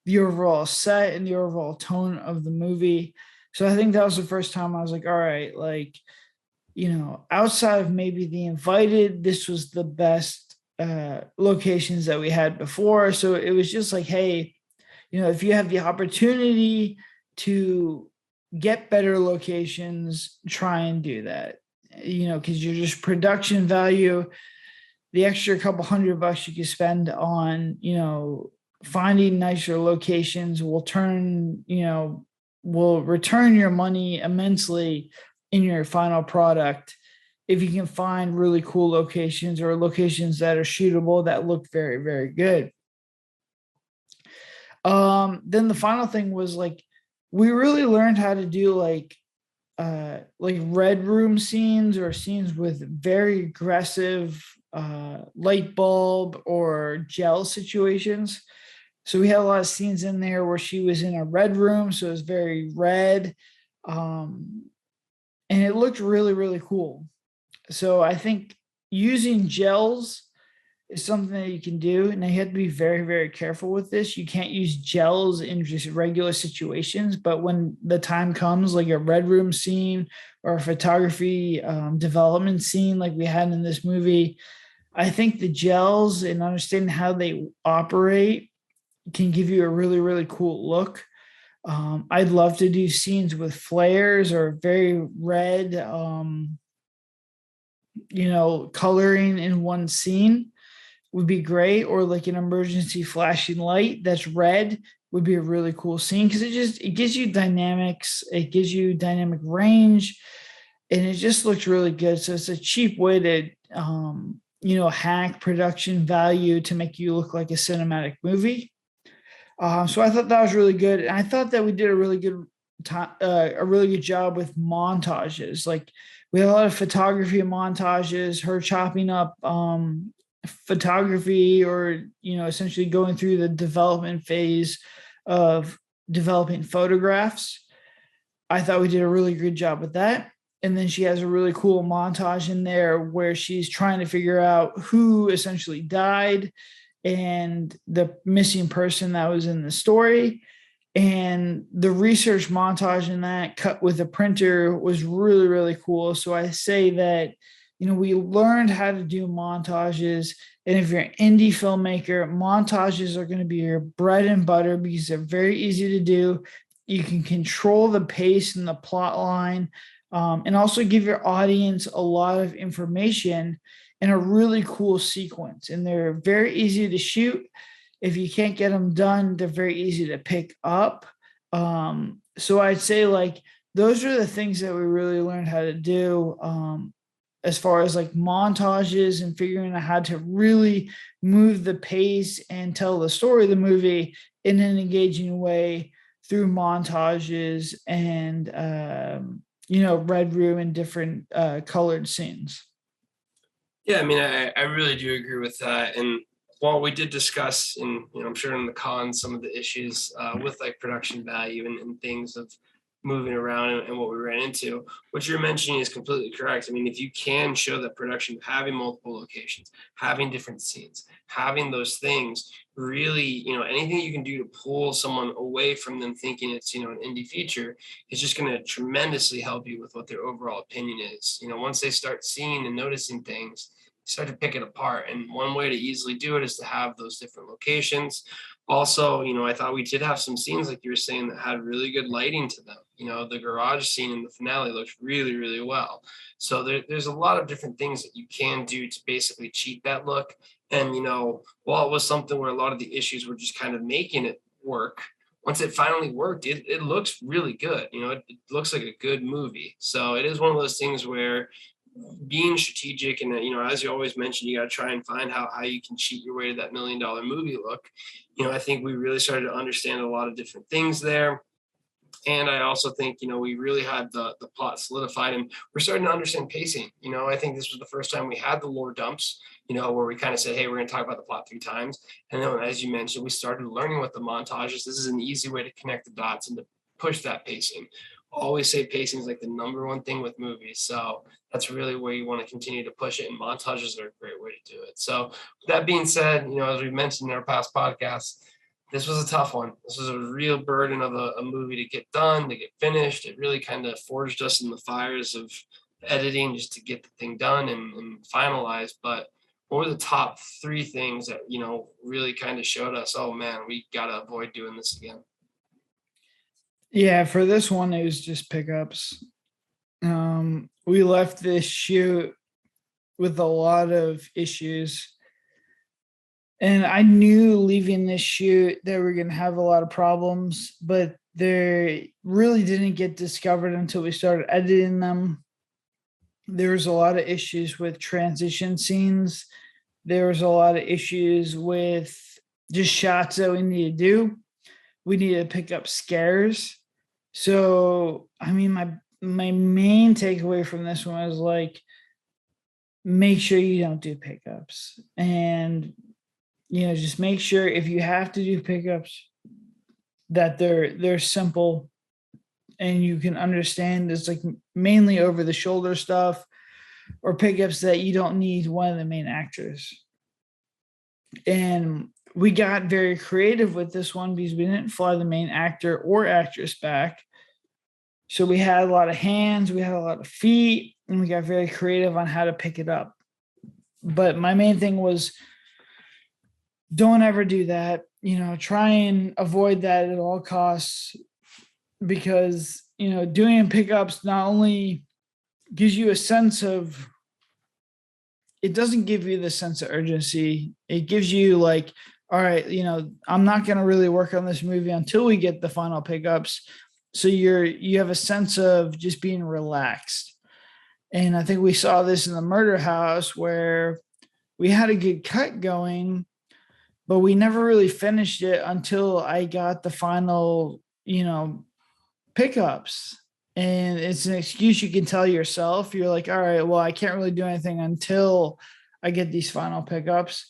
the overall set and the overall tone of the movie. So I think that was the first time I was like, all right, like, outside of maybe The Invited, this was the best locations that we had before. So it was just like, hey, if you have the opportunity to get better locations, try and do that, because you're just production value, the extra couple $100 you can spend on, finding nicer locations will return your money immensely in your final product if you can find really cool locations or locations that are shootable that look very, very good. Then the final thing was like we really learned how to do like red room scenes or scenes with very aggressive light bulb or gel situations. So we had a lot of scenes in there where she was in a red room, so it was very red, and it looked really, really cool. So I think using gels is something that you can do, and you have to be very, very careful with this. You can't use gels in just regular situations, but when the time comes, like a red room scene or a photography development scene like we had in this movie, I think the gels and understanding how they operate can give you a really, really cool look. I'd love to do scenes with flares or very red, coloring in one scene would be great, or like an emergency flashing light that's red would be a really cool scene because it gives you dynamics, it gives you dynamic range, and it just looks really good. So it's a cheap way to hack production value to make you look like a cinematic movie. So I thought that was really good, and I thought that we did a really good job with montages. Like we had a lot of photography montages, her chopping up photography, or essentially going through the development phase of developing photographs. I thought we did a really good job with that. And then she has a really cool montage in there where she's trying to figure out who essentially died and the missing person that was in the story. And the research montage in that cut with a printer was really, really cool. So I say that, we learned how to do montages. And if you're an indie filmmaker, montages are going to be your bread and butter because they're very easy to do. You can control the pace and the plot line, and also give your audience a lot of information in a really cool sequence. And they're very easy to shoot. If you can't get them done, they're very easy to pick up. So I'd say like those are the things that we really learned how to do. as far as like montages and figuring out how to really move the pace and tell the story of the movie in an engaging way through montages and red room and different colored scenes. Yeah, I mean, I really do agree with that. And while we did discuss, and I'm sure in the cons, some of the issues with like production value and things of moving around and what we ran into, what you're mentioning is completely correct. I mean, if you can show that production, having multiple locations, having different scenes, having those things, really, anything you can do to pull someone away from them thinking it's, an indie feature is just going to tremendously help you with what their overall opinion is. Once they start seeing and noticing things, start to pick it apart. And one way to easily do it is to have those different locations. Also, I thought we did have some scenes, like you were saying, that had really good lighting to them. The garage scene in the finale looked really, really well. So there's a lot of different things that you can do to basically cheat that look. And, while it was something where a lot of the issues were just kind of making it work, once it finally worked, it looks really good. It looks like a good movie. So it is one of those things where being strategic and as you always mention, you got to try and find how you can cheat your way to that $1 million movie look. I think we really started to understand a lot of different things there. And I also think, we really had the plot solidified, and we're starting to understand pacing. I think this was the first time we had the lore dumps, where we kind of said, hey, we're going to talk about the plot 3 times. And then, as you mentioned, we started learning what the montages. This is an easy way to connect the dots and to push that pacing. Always say pacing is like the number one thing with movies. So that's really where you want to continue to push it. And montages are a great way to do it. So with that being said, as we mentioned in our past podcasts, this was a tough one. This was a real burden of a movie to get done, to get finished. It really kind of forged us in the fires of editing just to get the thing done and finalized. But what were the top 3 things that, really kind of showed us, oh man, we got to avoid doing this again? Yeah, for this one, it was just pickups. We left this shoot with a lot of issues. And I knew leaving this shoot that we're going to have a lot of problems, but they really didn't get discovered until we started editing them. There was a lot of issues with transition scenes. There was a lot of issues with just shots that we need to do. We need to pick up scares. So, I mean, my main takeaway from this one is like, make sure you don't do pickups, and just make sure if you have to do pickups that they're simple and you can understand. It's like mainly over the shoulder stuff or pickups that you don't need one of the main actors. And we got very creative with this one because we didn't fly the main actor or actress back. So we had a lot of hands, we had a lot of feet, and we got very creative on how to pick it up. But my main thing was, don't ever do that. Try and avoid that at all costs, because, doing pickups not only gives you a sense of, it doesn't give you the sense of urgency. It gives you like, all right, I'm not going to really work on this movie until we get the final pickups. So you have a sense of just being relaxed. And I think we saw this in the murder house where we had a good cut going, but we never really finished it until I got the final, pickups. And it's an excuse you can tell yourself. You're like, all right, well, I can't really do anything until I get these final pickups.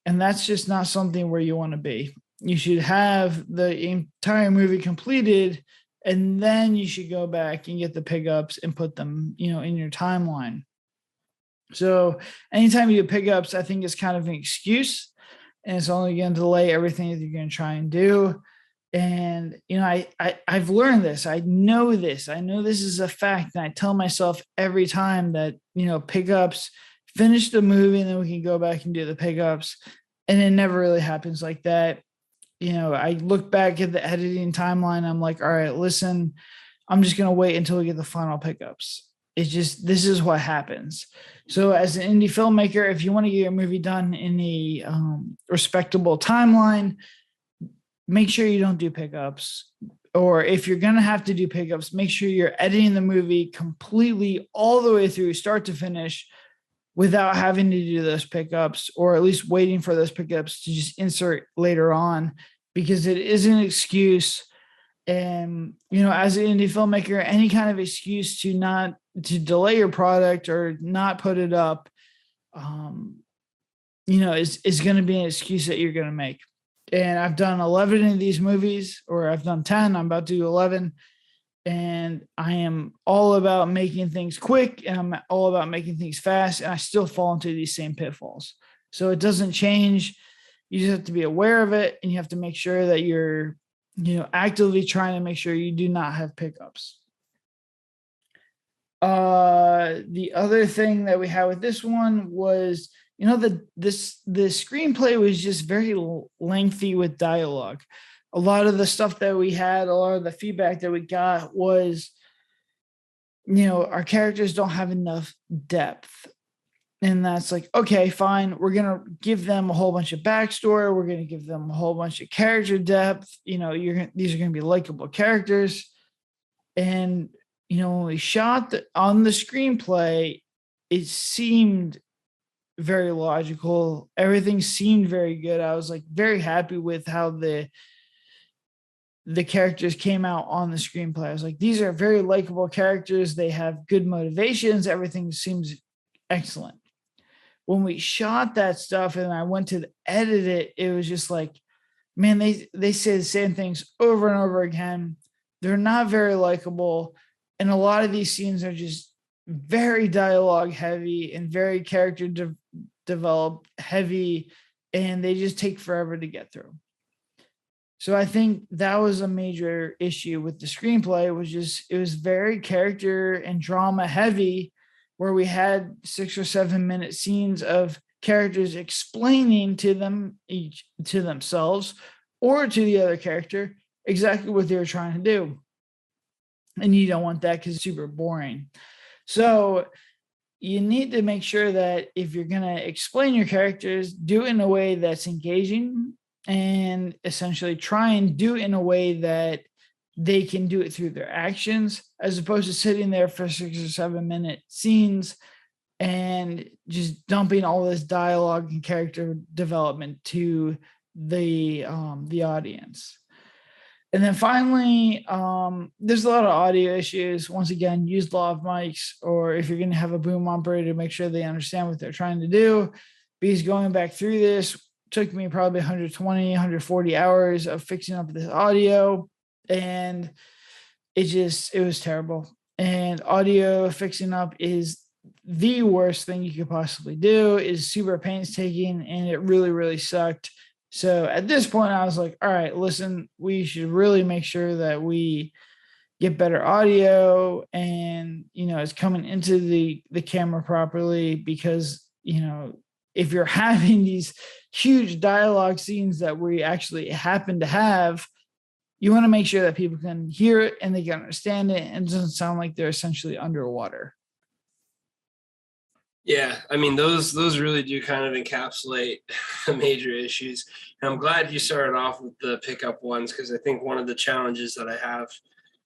And that's just not something where you want to be. You should have the entire movie completed, and then you should go back and get the pickups and put them, in your timeline. So anytime you do pickups, I think it's kind of an excuse, and it's only going to delay everything that you're going to try and do. And, I've learned this. I know this. I know this is a fact. And I tell myself every time that, pickups, finish the movie and then we can go back and do the pickups. And it never really happens like that. I look back at the editing timeline. I'm like, all right, listen, I'm just going to wait until we get the final pickups. It's just, this is what happens. So as an indie filmmaker, if you want to get your movie done in a respectable timeline, make sure you don't do pickups. or if you're going to have to do pickups, make sure you're editing the movie completely all the way through, start to finish, without having to do those pickups, or at least waiting for those pickups to just insert later on, because it is an excuse. And, as an indie filmmaker, any kind of excuse to delay your product or not put it up, is going to be an excuse that you're going to make. And I've done 11 of these movies, or I've done 10. I'm about to do 11. And I am all about making things quick, and I'm all about making things fast. And I still fall into these same pitfalls. So it doesn't change. You just have to be aware of it, and you have to make sure that you're, actively trying to make sure you do not have pickups. The other thing that we had with this one was, the screenplay was just very lengthy with dialogue. A lot of the stuff that we had, a lot of the feedback that we got was, our characters don't have enough depth. And that's like, okay, fine. We're going to give them a whole bunch of backstory. We're going to give them a whole bunch of character depth. These are going to be likable characters. And, when we shot on the screenplay, it seemed very logical. Everything seemed very good. I was like very happy with how the characters came out on the screenplay. I was like, these are very likable characters. They have good motivations. Everything seems excellent. When we shot that stuff and I went to edit it, it was just like, man, they say the same things over and over again. They're not very likable. And a lot of these scenes are just very dialogue heavy and very character develop heavy, and they just take forever to get through. So I think that was a major issue with the screenplay. It was very character and drama heavy, where we had 6 or 7 minute scenes of characters explaining to themselves or to the other character exactly what they were trying to do. And you don't want that because it's super boring. So you need to make sure that if you're going to explain your characters, do it in a way that's engaging, and essentially try and do it in a way that they can do it through their actions, as opposed to sitting there for 6 or 7 minute scenes and just dumping all this dialogue and character development to the audience. And then finally, there's a lot of audio issues. Once again, use lav mics, or if you're going to have a boom operator, make sure they understand what they're trying to do. Because going back through this took me probably 120, 140 hours of fixing up this audio, and it was terrible. And audio fixing up is the worst thing you could possibly do. Is super painstaking, and it really, really sucked. So at this point, I was like, all right, listen, we should really make sure that we get better audio, and, it's coming into the camera properly, because, if you're having these huge dialogue scenes that we actually happen to have, you want to make sure that people can hear it and they can understand it, and it doesn't sound like they're essentially underwater. Yeah, I mean, those really do kind of encapsulate the major issues. And I'm glad you started off with the pickup ones, because I think one of the challenges that I have,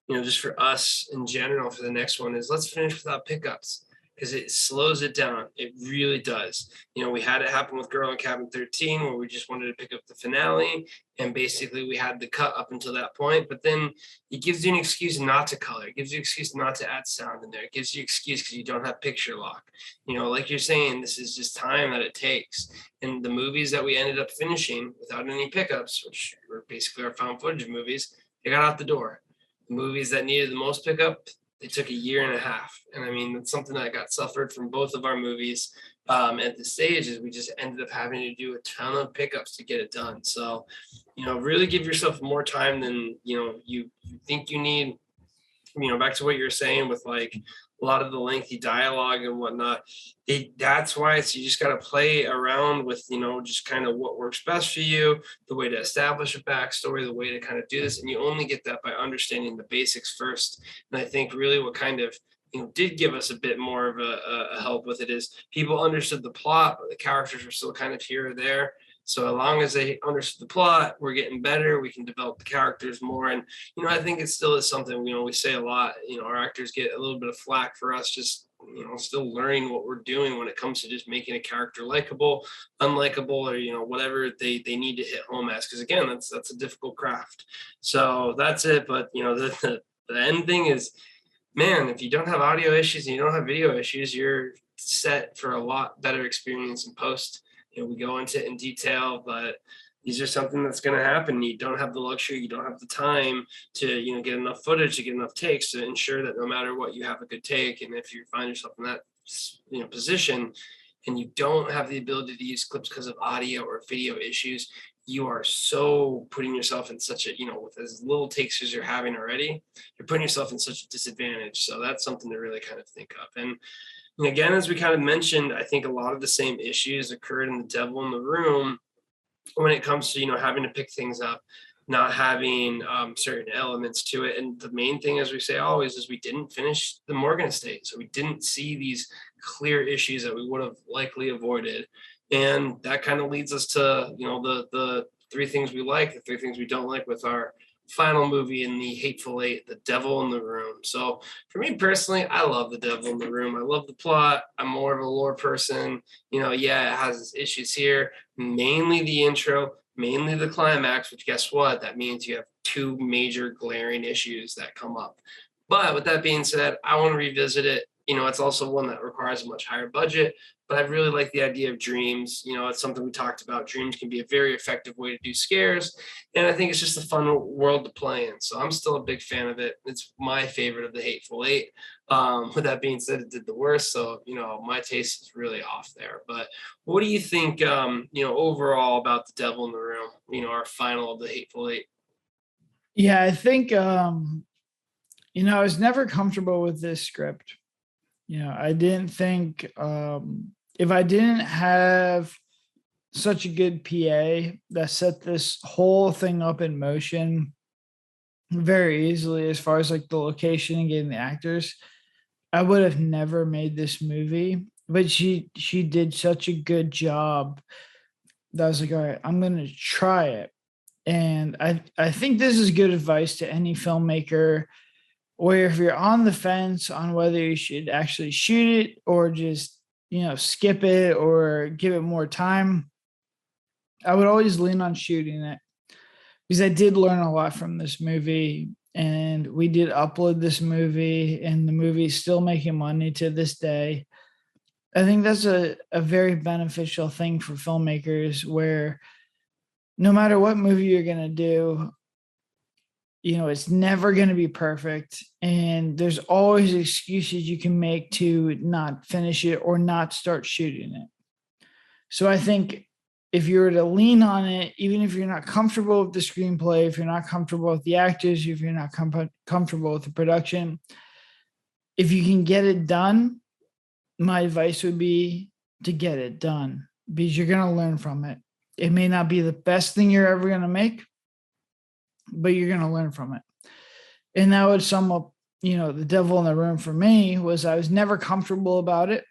just for us in general for the next one, is let's finish without pickups, because it slows it down. It really does. We had it happen with Girl in Cabin 13, where we just wanted to pick up the finale, and basically we had the cut up until that point. But then it gives you an excuse not to color. It gives you an excuse not to add sound in there. It gives you an excuse because you don't have picture lock. Like you're saying, this is just time that it takes. And the movies that we ended up finishing without any pickups, which were basically our found footage movies, they got out the door. The movies that needed the most pickup, it took a year and a half. And I mean, that's something that got suffered from both of our movies at the stage, is we just ended up having to do a ton of pickups to get it done. So, really give yourself more time than, you think you need. Back to what you were saying with like a lot of the lengthy dialogue and whatnot. That's why you just got to play around with, just kind of what works best for you, the way to establish a backstory, the way to kind of do this. And you only get that by understanding the basics first. And I think really what kind of, did give us a bit more of a help with it is people understood the plot, but the characters were still kind of here or there. So as long as they understood the plot, we're getting better. We can develop the characters more. And, I think it still is something, we say a lot, our actors get a little bit of flack for us just, still learning what we're doing when it comes to just making a character likable, unlikable, or, whatever they need to hit home as. Cause again, that's a difficult craft. So that's it. But, the end thing is, man, if you don't have audio issues and you don't have video issues, you're set for a lot better experience in post. We go into it in detail, but these are something that's going to happen. You don't have the luxury, you don't have the time to, get enough footage, to get enough takes to ensure that no matter what, you have a good take. And if you find yourself in that, position, and you don't have the ability to use clips because of audio or video issues, you are so putting yourself in such a, with as little takes as you're having already, you're putting yourself in such a disadvantage. So that's something to really kind of think of. And again, as we kind of mentioned, I think a lot of the same issues occurred in The Devil in the Room when it comes to, having to pick things up, not having certain elements to it. And the main thing, as we say always, is we didn't finish the Morgan estate. So we didn't see these clear issues that we would have likely avoided. And that kind of leads us to, the three things we like, the three things we don't like with our final movie in the Hateful Eight, The Devil in the Room. So for me personally, I love The Devil in the Room. I love the plot. I'm more of a lore person. Yeah, it has its issues here, mainly the intro, mainly the climax, which guess what? That means you have two major glaring issues that come up. But with that being said, I want to revisit it. It's also one that requires a much higher budget, but I really like the idea of dreams. It's something we talked about. Dreams can be a very effective way to do scares. And I think it's just a fun world to play in. So I'm still a big fan of it. It's my favorite of the Hateful Eight. With that being said, it did the worst. So, my taste is really off there. But what do you think, overall about The Devil in the Room, our final of the Hateful Eight? Yeah, I think I was never comfortable with this script. I didn't think if I didn't have such a good PA that set this whole thing up in motion very easily, as far as like the location and getting the actors, I would have never made this movie. But she did such a good job that I was like, all right, I'm gonna try it. And I think this is good advice to any filmmaker, where if you're on the fence on whether you should actually shoot it or just, skip it or give it more time, I would always lean on shooting it, because I did learn a lot from this movie. And we did upload this movie, and the movie is still making money to this day. I think that's a very beneficial thing for filmmakers, where no matter what movie you're going to do, it's never going to be perfect. And there's always excuses you can make to not finish it or not start shooting it. So I think if you were to lean on it, even if you're not comfortable with the screenplay, if you're not comfortable with the actors, if you're not comfortable with the production, if you can get it done, my advice would be to get it done, because you're going to learn from it. It may not be the best thing you're ever going to make, but you're going to learn from it. And that would sum up, The Devil in the Room for me. Was I was never comfortable about it,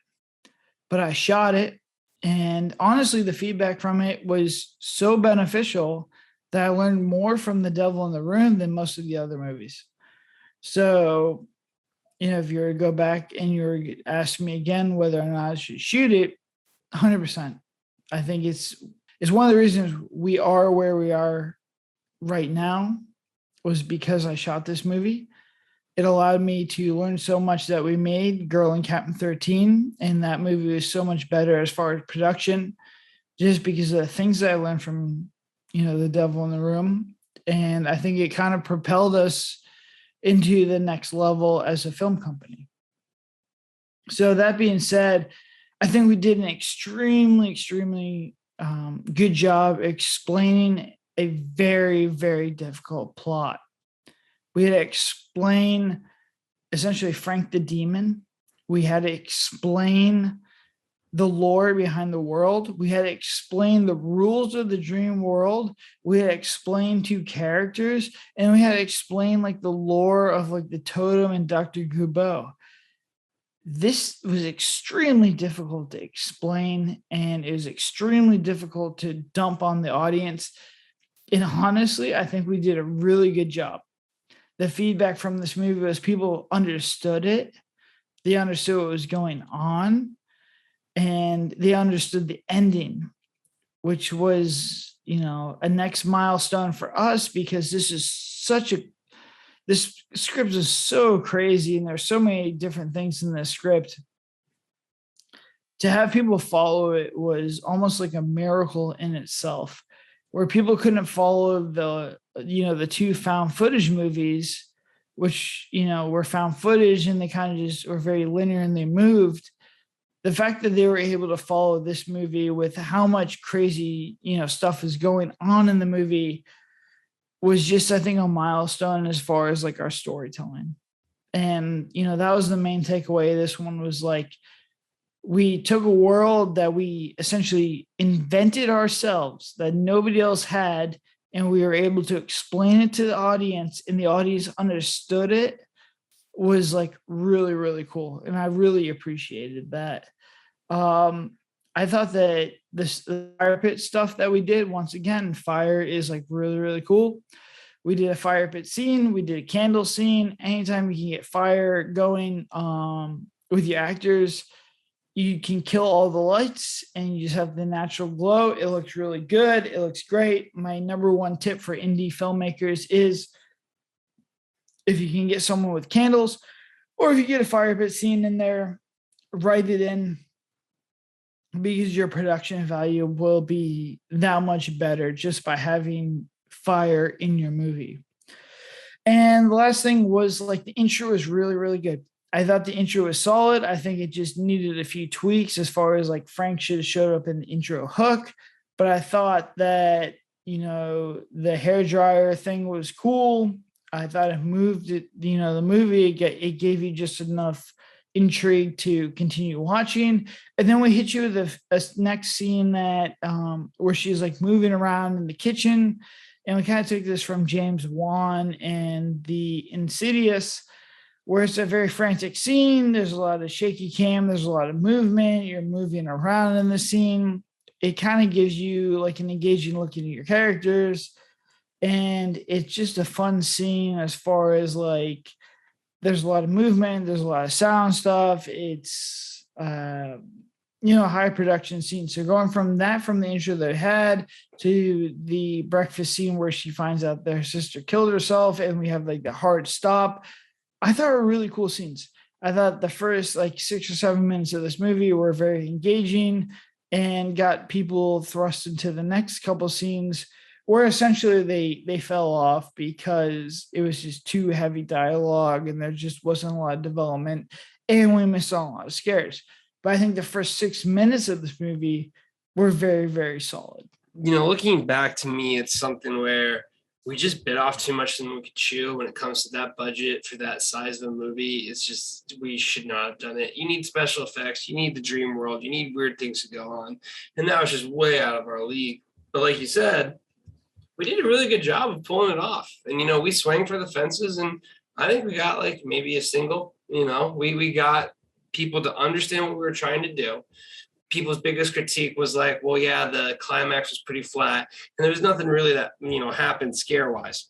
but I shot it. And honestly, the feedback from it was so beneficial that I learned more from The Devil in the Room than most of the other movies. So, if you were to go back and you were to ask me again whether or not I should shoot it, 100%. I think it's one of the reasons we are where we are right now, was because I shot this movie. It allowed me to learn so much that we made Girl and Captain 13, and that movie was so much better as far as production, just because of the things that I learned from, The Devil in the Room. And I think it kind of propelled us into the next level as a film company. So that being said, I think we did an extremely good job explaining a very, very difficult plot. We had to explain essentially Frank the Demon. We had to explain the lore behind the world. We had to explain the rules of the dream world. We had to explain two characters, and we had to explain like the lore of like the totem and Dr. Kubo. this was extremely difficult to explain, and it was extremely difficult to dump on the audience. And honestly, I think we did a really good job. The feedback from this movie was people understood it. They understood what was going on, and they understood the ending, which was, a next milestone for us, because this script is so crazy, and there's so many different things in this script. To have people follow it was almost like a miracle in itself, where people couldn't follow the two found footage movies, which, were found footage, and they kind of just were very linear and they moved. The fact that they were able to follow this movie with how much crazy, stuff is going on in the movie was just, I think, a milestone as far as like our storytelling. And, that was the main takeaway. This one was like, we took a world that we essentially invented ourselves, that nobody else had, and we were able to explain it to the audience, and the audience understood it. Was like really, really cool. And I really appreciated that. I thought that the fire pit stuff that we did, once again, fire is like really, really cool. We did a fire pit scene, we did a candle scene. Anytime you can get fire going with your actors, you can kill all the lights and you just have the natural glow. It looks really good. It looks great. My number one tip for indie filmmakers is, if you can get someone with candles, or if you get a fire pit scene in there, write it in, because your production value will be that much better just by having fire in your movie. And the last thing was, like, the intro was really, really good. I thought the intro was solid. I think it just needed a few tweaks, as far as like Frank should have showed up in the intro hook. But I thought that, the hair dryer thing was cool. I thought it moved it, the movie, it gave you just enough intrigue to continue watching. And then we hit you with a next scene that where she's like moving around in the kitchen. And we kind of took this from James Wan and the Insidious, where it's a very frantic scene. There's a lot of shaky cam. There's a lot of movement. You're moving around in the scene. It kind of gives you like an engaging look into your characters. And it's just a fun scene, as far as like, there's a lot of movement. There's a lot of sound stuff. It's, high production scene. So going from the intro they had, to the breakfast scene where she finds out their sister killed herself, and we have like the hard stop, I thought were really cool scenes. I thought the first like 6 or 7 minutes of this movie were very engaging, and got people thrust into the next couple scenes, where essentially they fell off because it was just too heavy dialogue and there just wasn't a lot of development, and we missed on a lot of scares. But I think the first 6 minutes of this movie were very, very solid. Looking back, to me, it's something where we just bit off too much than we could chew when it comes to that budget for that size of a movie. It's just, we should not have done it. You need special effects. You need the dream world. You need weird things to go on. And that was just way out of our league. But like you said, we did a really good job of pulling it off. And, we swang for the fences, and I think we got like maybe a single, we got people to understand what we were trying to do. People's biggest critique was like, well, yeah, the climax was pretty flat, and there was nothing really that, happened scare wise.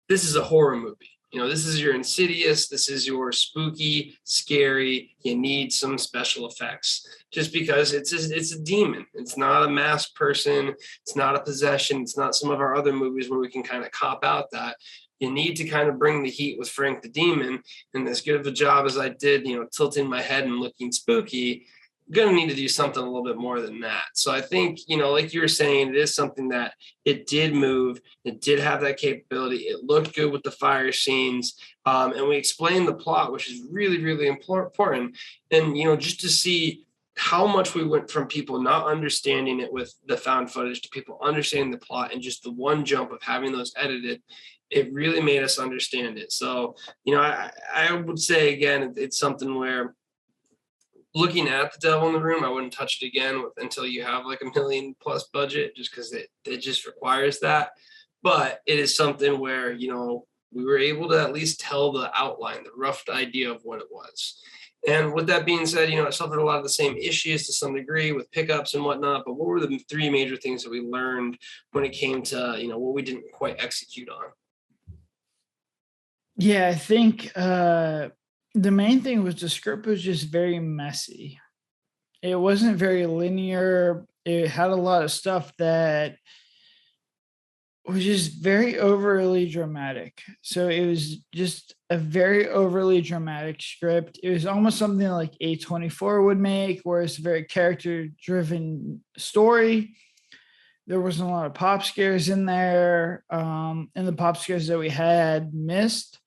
This is a horror movie. This is your Insidious. This is your spooky, scary. You need some special effects, just because it's a demon. It's not a masked person. It's not a possession. It's not some of our other movies where we can kind of cop out that. You need to kind of bring the heat with Frank the Demon. And as good of a job as I did, tilting my head and looking spooky, going to need to do something a little bit more than that. So I think, like you were saying, it is something that it did move. It did have that capability. It looked good with the fire scenes. And we explained the plot, which is really, really important. And, just to see how much we went from people not understanding it with the found footage to people understanding the plot, and just the one jump of having those edited, it really made us understand it. So, I would say, again, it's something where, looking at The Devil in the Room, I wouldn't touch it again until you have like $1 million+ budget, just because it just requires that. But it is something where, we were able to at least tell the outline, the rough idea of what it was. And with that being said, it suffered a lot of the same issues to some degree with pickups and whatnot. But what were the three major things that we learned when it came to, what we didn't quite execute on? Yeah, I think the main thing was the script was just very messy. It wasn't very linear. It had a lot of stuff that was just very overly dramatic. So it was just a very overly dramatic script. It was almost something like A24 would make, where it's a very character driven story. There wasn't a lot of pop scares in there. And the pop scares that we had missed.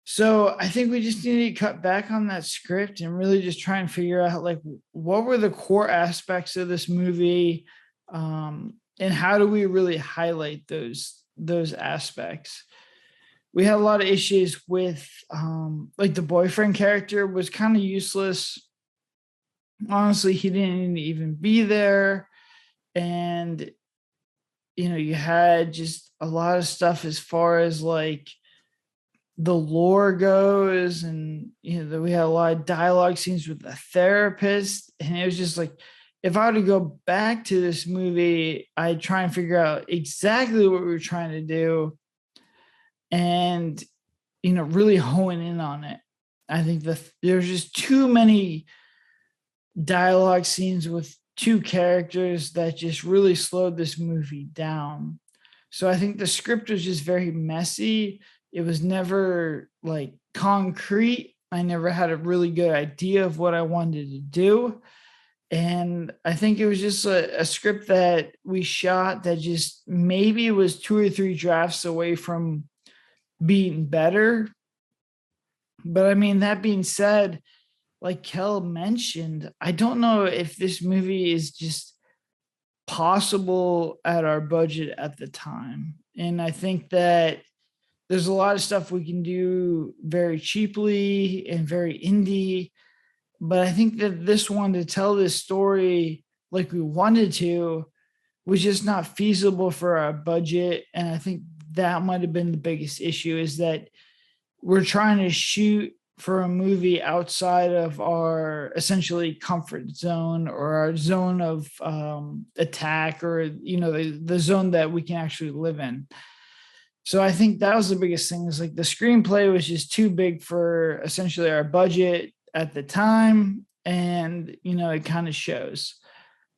So I think we just need to cut back on that script and really just try and figure out like what were the core aspects of this movie, and how do we really highlight those aspects. We had a lot of issues with like the boyfriend character was kind of useless. Honestly, he didn't even be there. And you had just a lot of stuff as far as like the lore goes, and we had a lot of dialogue scenes with the therapist, and it was just like, if I were to go back to this movie, I'd try and figure out exactly what we were trying to do and really hone in on it. I think there's just too many dialogue scenes with two characters that just really slowed this movie down. So I think the script was just very messy. It was never like concrete. I never had a really good idea of what I wanted to do. And I think it was just a script that we shot that just maybe was two or three drafts away from being better. But I mean, that being said, like Kel mentioned, I don't know if this movie is just possible at our budget at the time. And I think that there's a lot of stuff we can do very cheaply and very indie. But I think that this one, to tell this story like we wanted to, was just not feasible for our budget. And I think that might have been the biggest issue, is that we're trying to shoot for a movie outside of our essentially comfort zone, or our zone of attack, or the zone that we can actually live in. So I think that was the biggest thing, is like the screenplay was just too big for essentially our budget at the time. And, it kind of shows.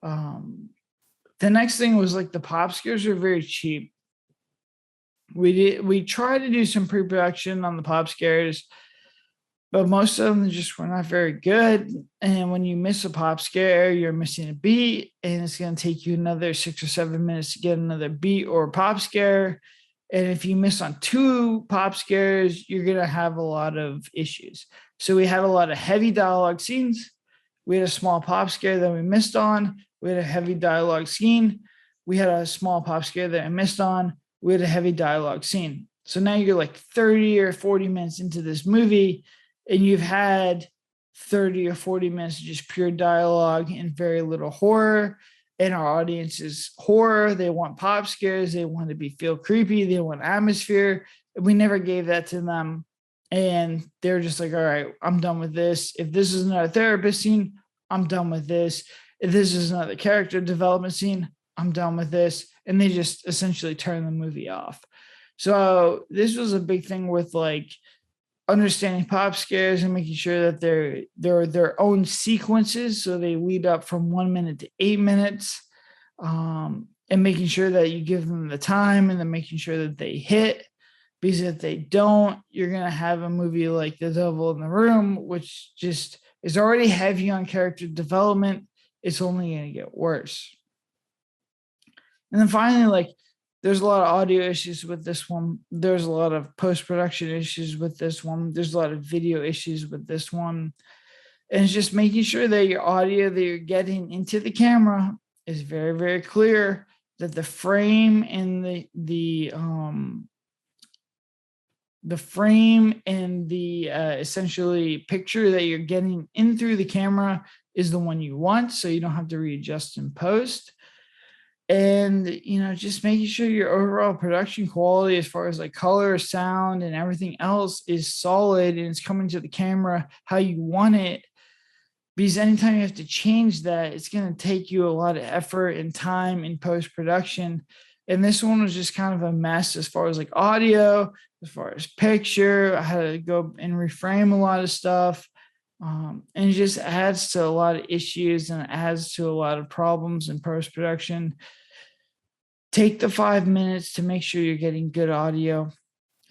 The next thing was like the pop scares are very cheap. We tried to do some pre-production on the pop scares, but most of them just were not very good. And when you miss a pop scare, you're missing a beat, and it's going to take you another 6 or 7 minutes to get another beat or pop scare. And if you miss on two pop scares, you're going to have a lot of issues. So we had a lot of heavy dialogue scenes. We had a small pop scare that we missed on. We had a heavy dialogue scene. We had a small pop scare that I missed on. We had a heavy dialogue scene. So now you're like 30 or 40 minutes into this movie, and you've had 30 or 40 minutes of just pure dialogue and very little horror. And our audience is horror. They want pop scares. They want to feel creepy. They want atmosphere. We never gave that to them. And they're just like, all right, I'm done with this. If this is another therapist scene, I'm done with this. If this is another character development scene, I'm done with this. And they just essentially turn the movie off. So this was a big thing with like understanding pop scares and making sure that they're their own sequences, so they lead up from 1 minute to 8 minutes, and making sure that you give them the time, and then making sure that they hit, because if they don't, you're going to have a movie like The Devil in the Room, which just is already heavy on character development. It's only going to get worse. And then finally, like, there's a lot of audio issues with this one. There's a lot of post-production issues with this one. There's a lot of video issues with this one. And it's just making sure that your audio that you're getting into the camera is very, very clear, that the frame and the frame and the essentially picture that you're getting in through the camera is the one you want, so you don't have to readjust in post. and just making sure your overall production quality as far as like color, sound, and everything else is solid and it's coming to the camera how you want it. Because anytime you have to change that, it's going to take you a lot of effort and time in post-production. And this one was just kind of a mess as far as like audio, as far as picture. I had to go and reframe a lot of stuff. And it just adds to a lot of issues and adds to a lot of problems in post-production. Take the 5 minutes to make sure you're getting good audio.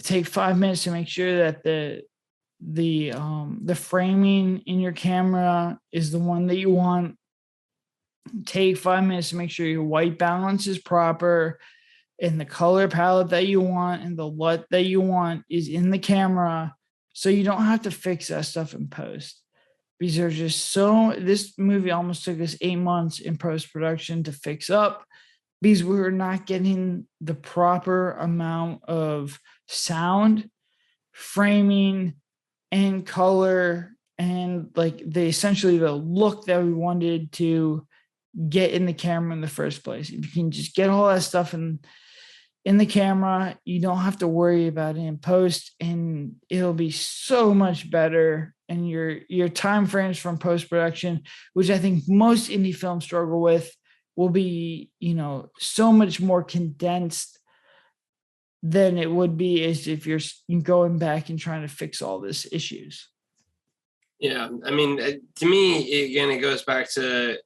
Take 5 minutes to make sure that the framing in your camera is the one that you want. Take 5 minutes to make sure your white balance is proper and the color palette that you want and the LUT that you want is in the camera, so you don't have to fix that stuff in post. Because there's just this movie almost took us 8 months in post-production to fix up, because we were not getting the proper amount of sound, framing, and color, and like essentially the look that we wanted to get in the camera in the first place. If you can just get all that stuff in the camera, you don't have to worry about it in post, and it'll be so much better. And your time frames from post-production, which I think most indie films struggle with, will be, so much more condensed than it would be as if you're going back and trying to fix all these issues. Yeah. I mean, to me, again, it goes back to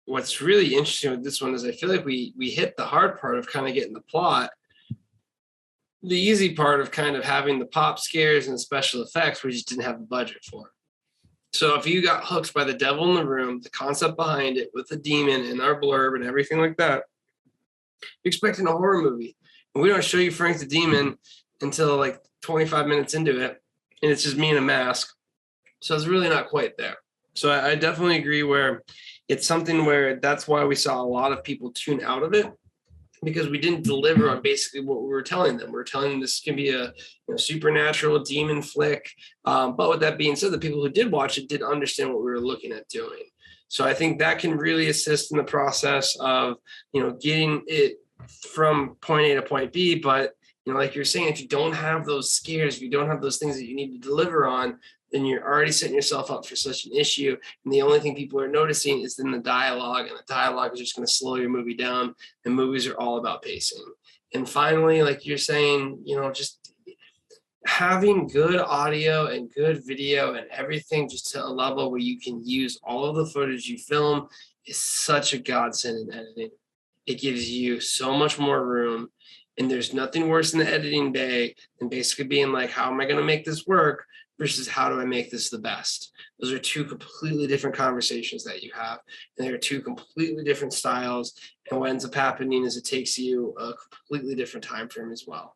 what's really interesting with this one is I feel like we hit the hard part of kind of getting the plot. The easy part of kind of having the pop scares and special effects, we just didn't have the budget for. So if you got hooked by the devil in the room, the concept behind it with the demon and our blurb and everything like that, you're expecting a horror movie. And we don't show you Frank the Demon until like 25 minutes into it. And it's just me in a mask. So it's really not quite there. So I definitely agree where it's something where that's why we saw a lot of people tune out of it, because we didn't deliver on basically what we were telling them. We were telling them this can be a supernatural demon flick. But with that being said, the people who did watch it did understand what we were looking at doing. So I think that can really assist in the process of, getting it from point A to point B. But, like you're saying, if you don't have those scares, if you don't have those things that you need to deliver on, then you're already setting yourself up for such an issue. And the only thing people are noticing is then the dialogue, and the dialogue is just going to slow your movie down. And movies are all about pacing. And finally, like you're saying, just having good audio and good video and everything just to a level where you can use all of the footage you film is such a godsend in editing. It gives you so much more room. And there's nothing worse in the editing bay than basically being like, how am I going to make this work versus how do I make this the best? Those are two completely different conversations that you have. And they're two completely different styles. And what ends up happening is it takes you a completely different time frame as well.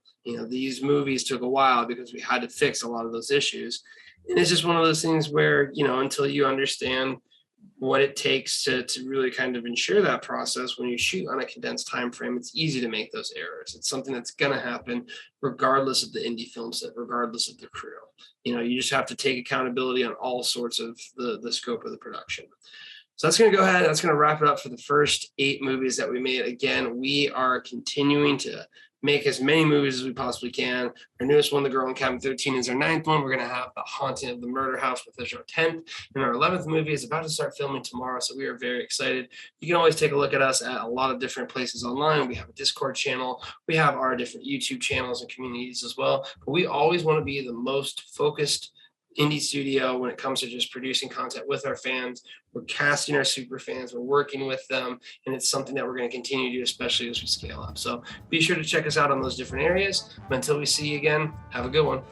These movies took a while because we had to fix a lot of those issues. And it's just one of those things where, until you understand what it takes to really kind of ensure that process, when you shoot on a condensed time frame, it's easy to make those errors. It's something that's going to happen regardless of the indie film set, regardless of the crew. You just have to take accountability on all sorts of the scope of the production. So that's going to go ahead. That's going to wrap it up for the first 8 movies that we made. Again, we are continuing to make as many movies as we possibly can. Our newest one, The Girl in Cabin 13, is our 9th one. We're going to have The Haunting of the Murder House, which is our 10th. And our 11th movie is about to start filming tomorrow, so we are very excited. You can always take a look at us at a lot of different places online. We have a Discord channel. We have our different YouTube channels and communities as well. But we always want to be the most focused indie studio when it comes to just producing content with our fans. We're casting our super fans, we're working with them, and it's something that we're going to continue to do, especially as we scale up. So be sure to check us out on those different areas. But until we see you again, have a good one.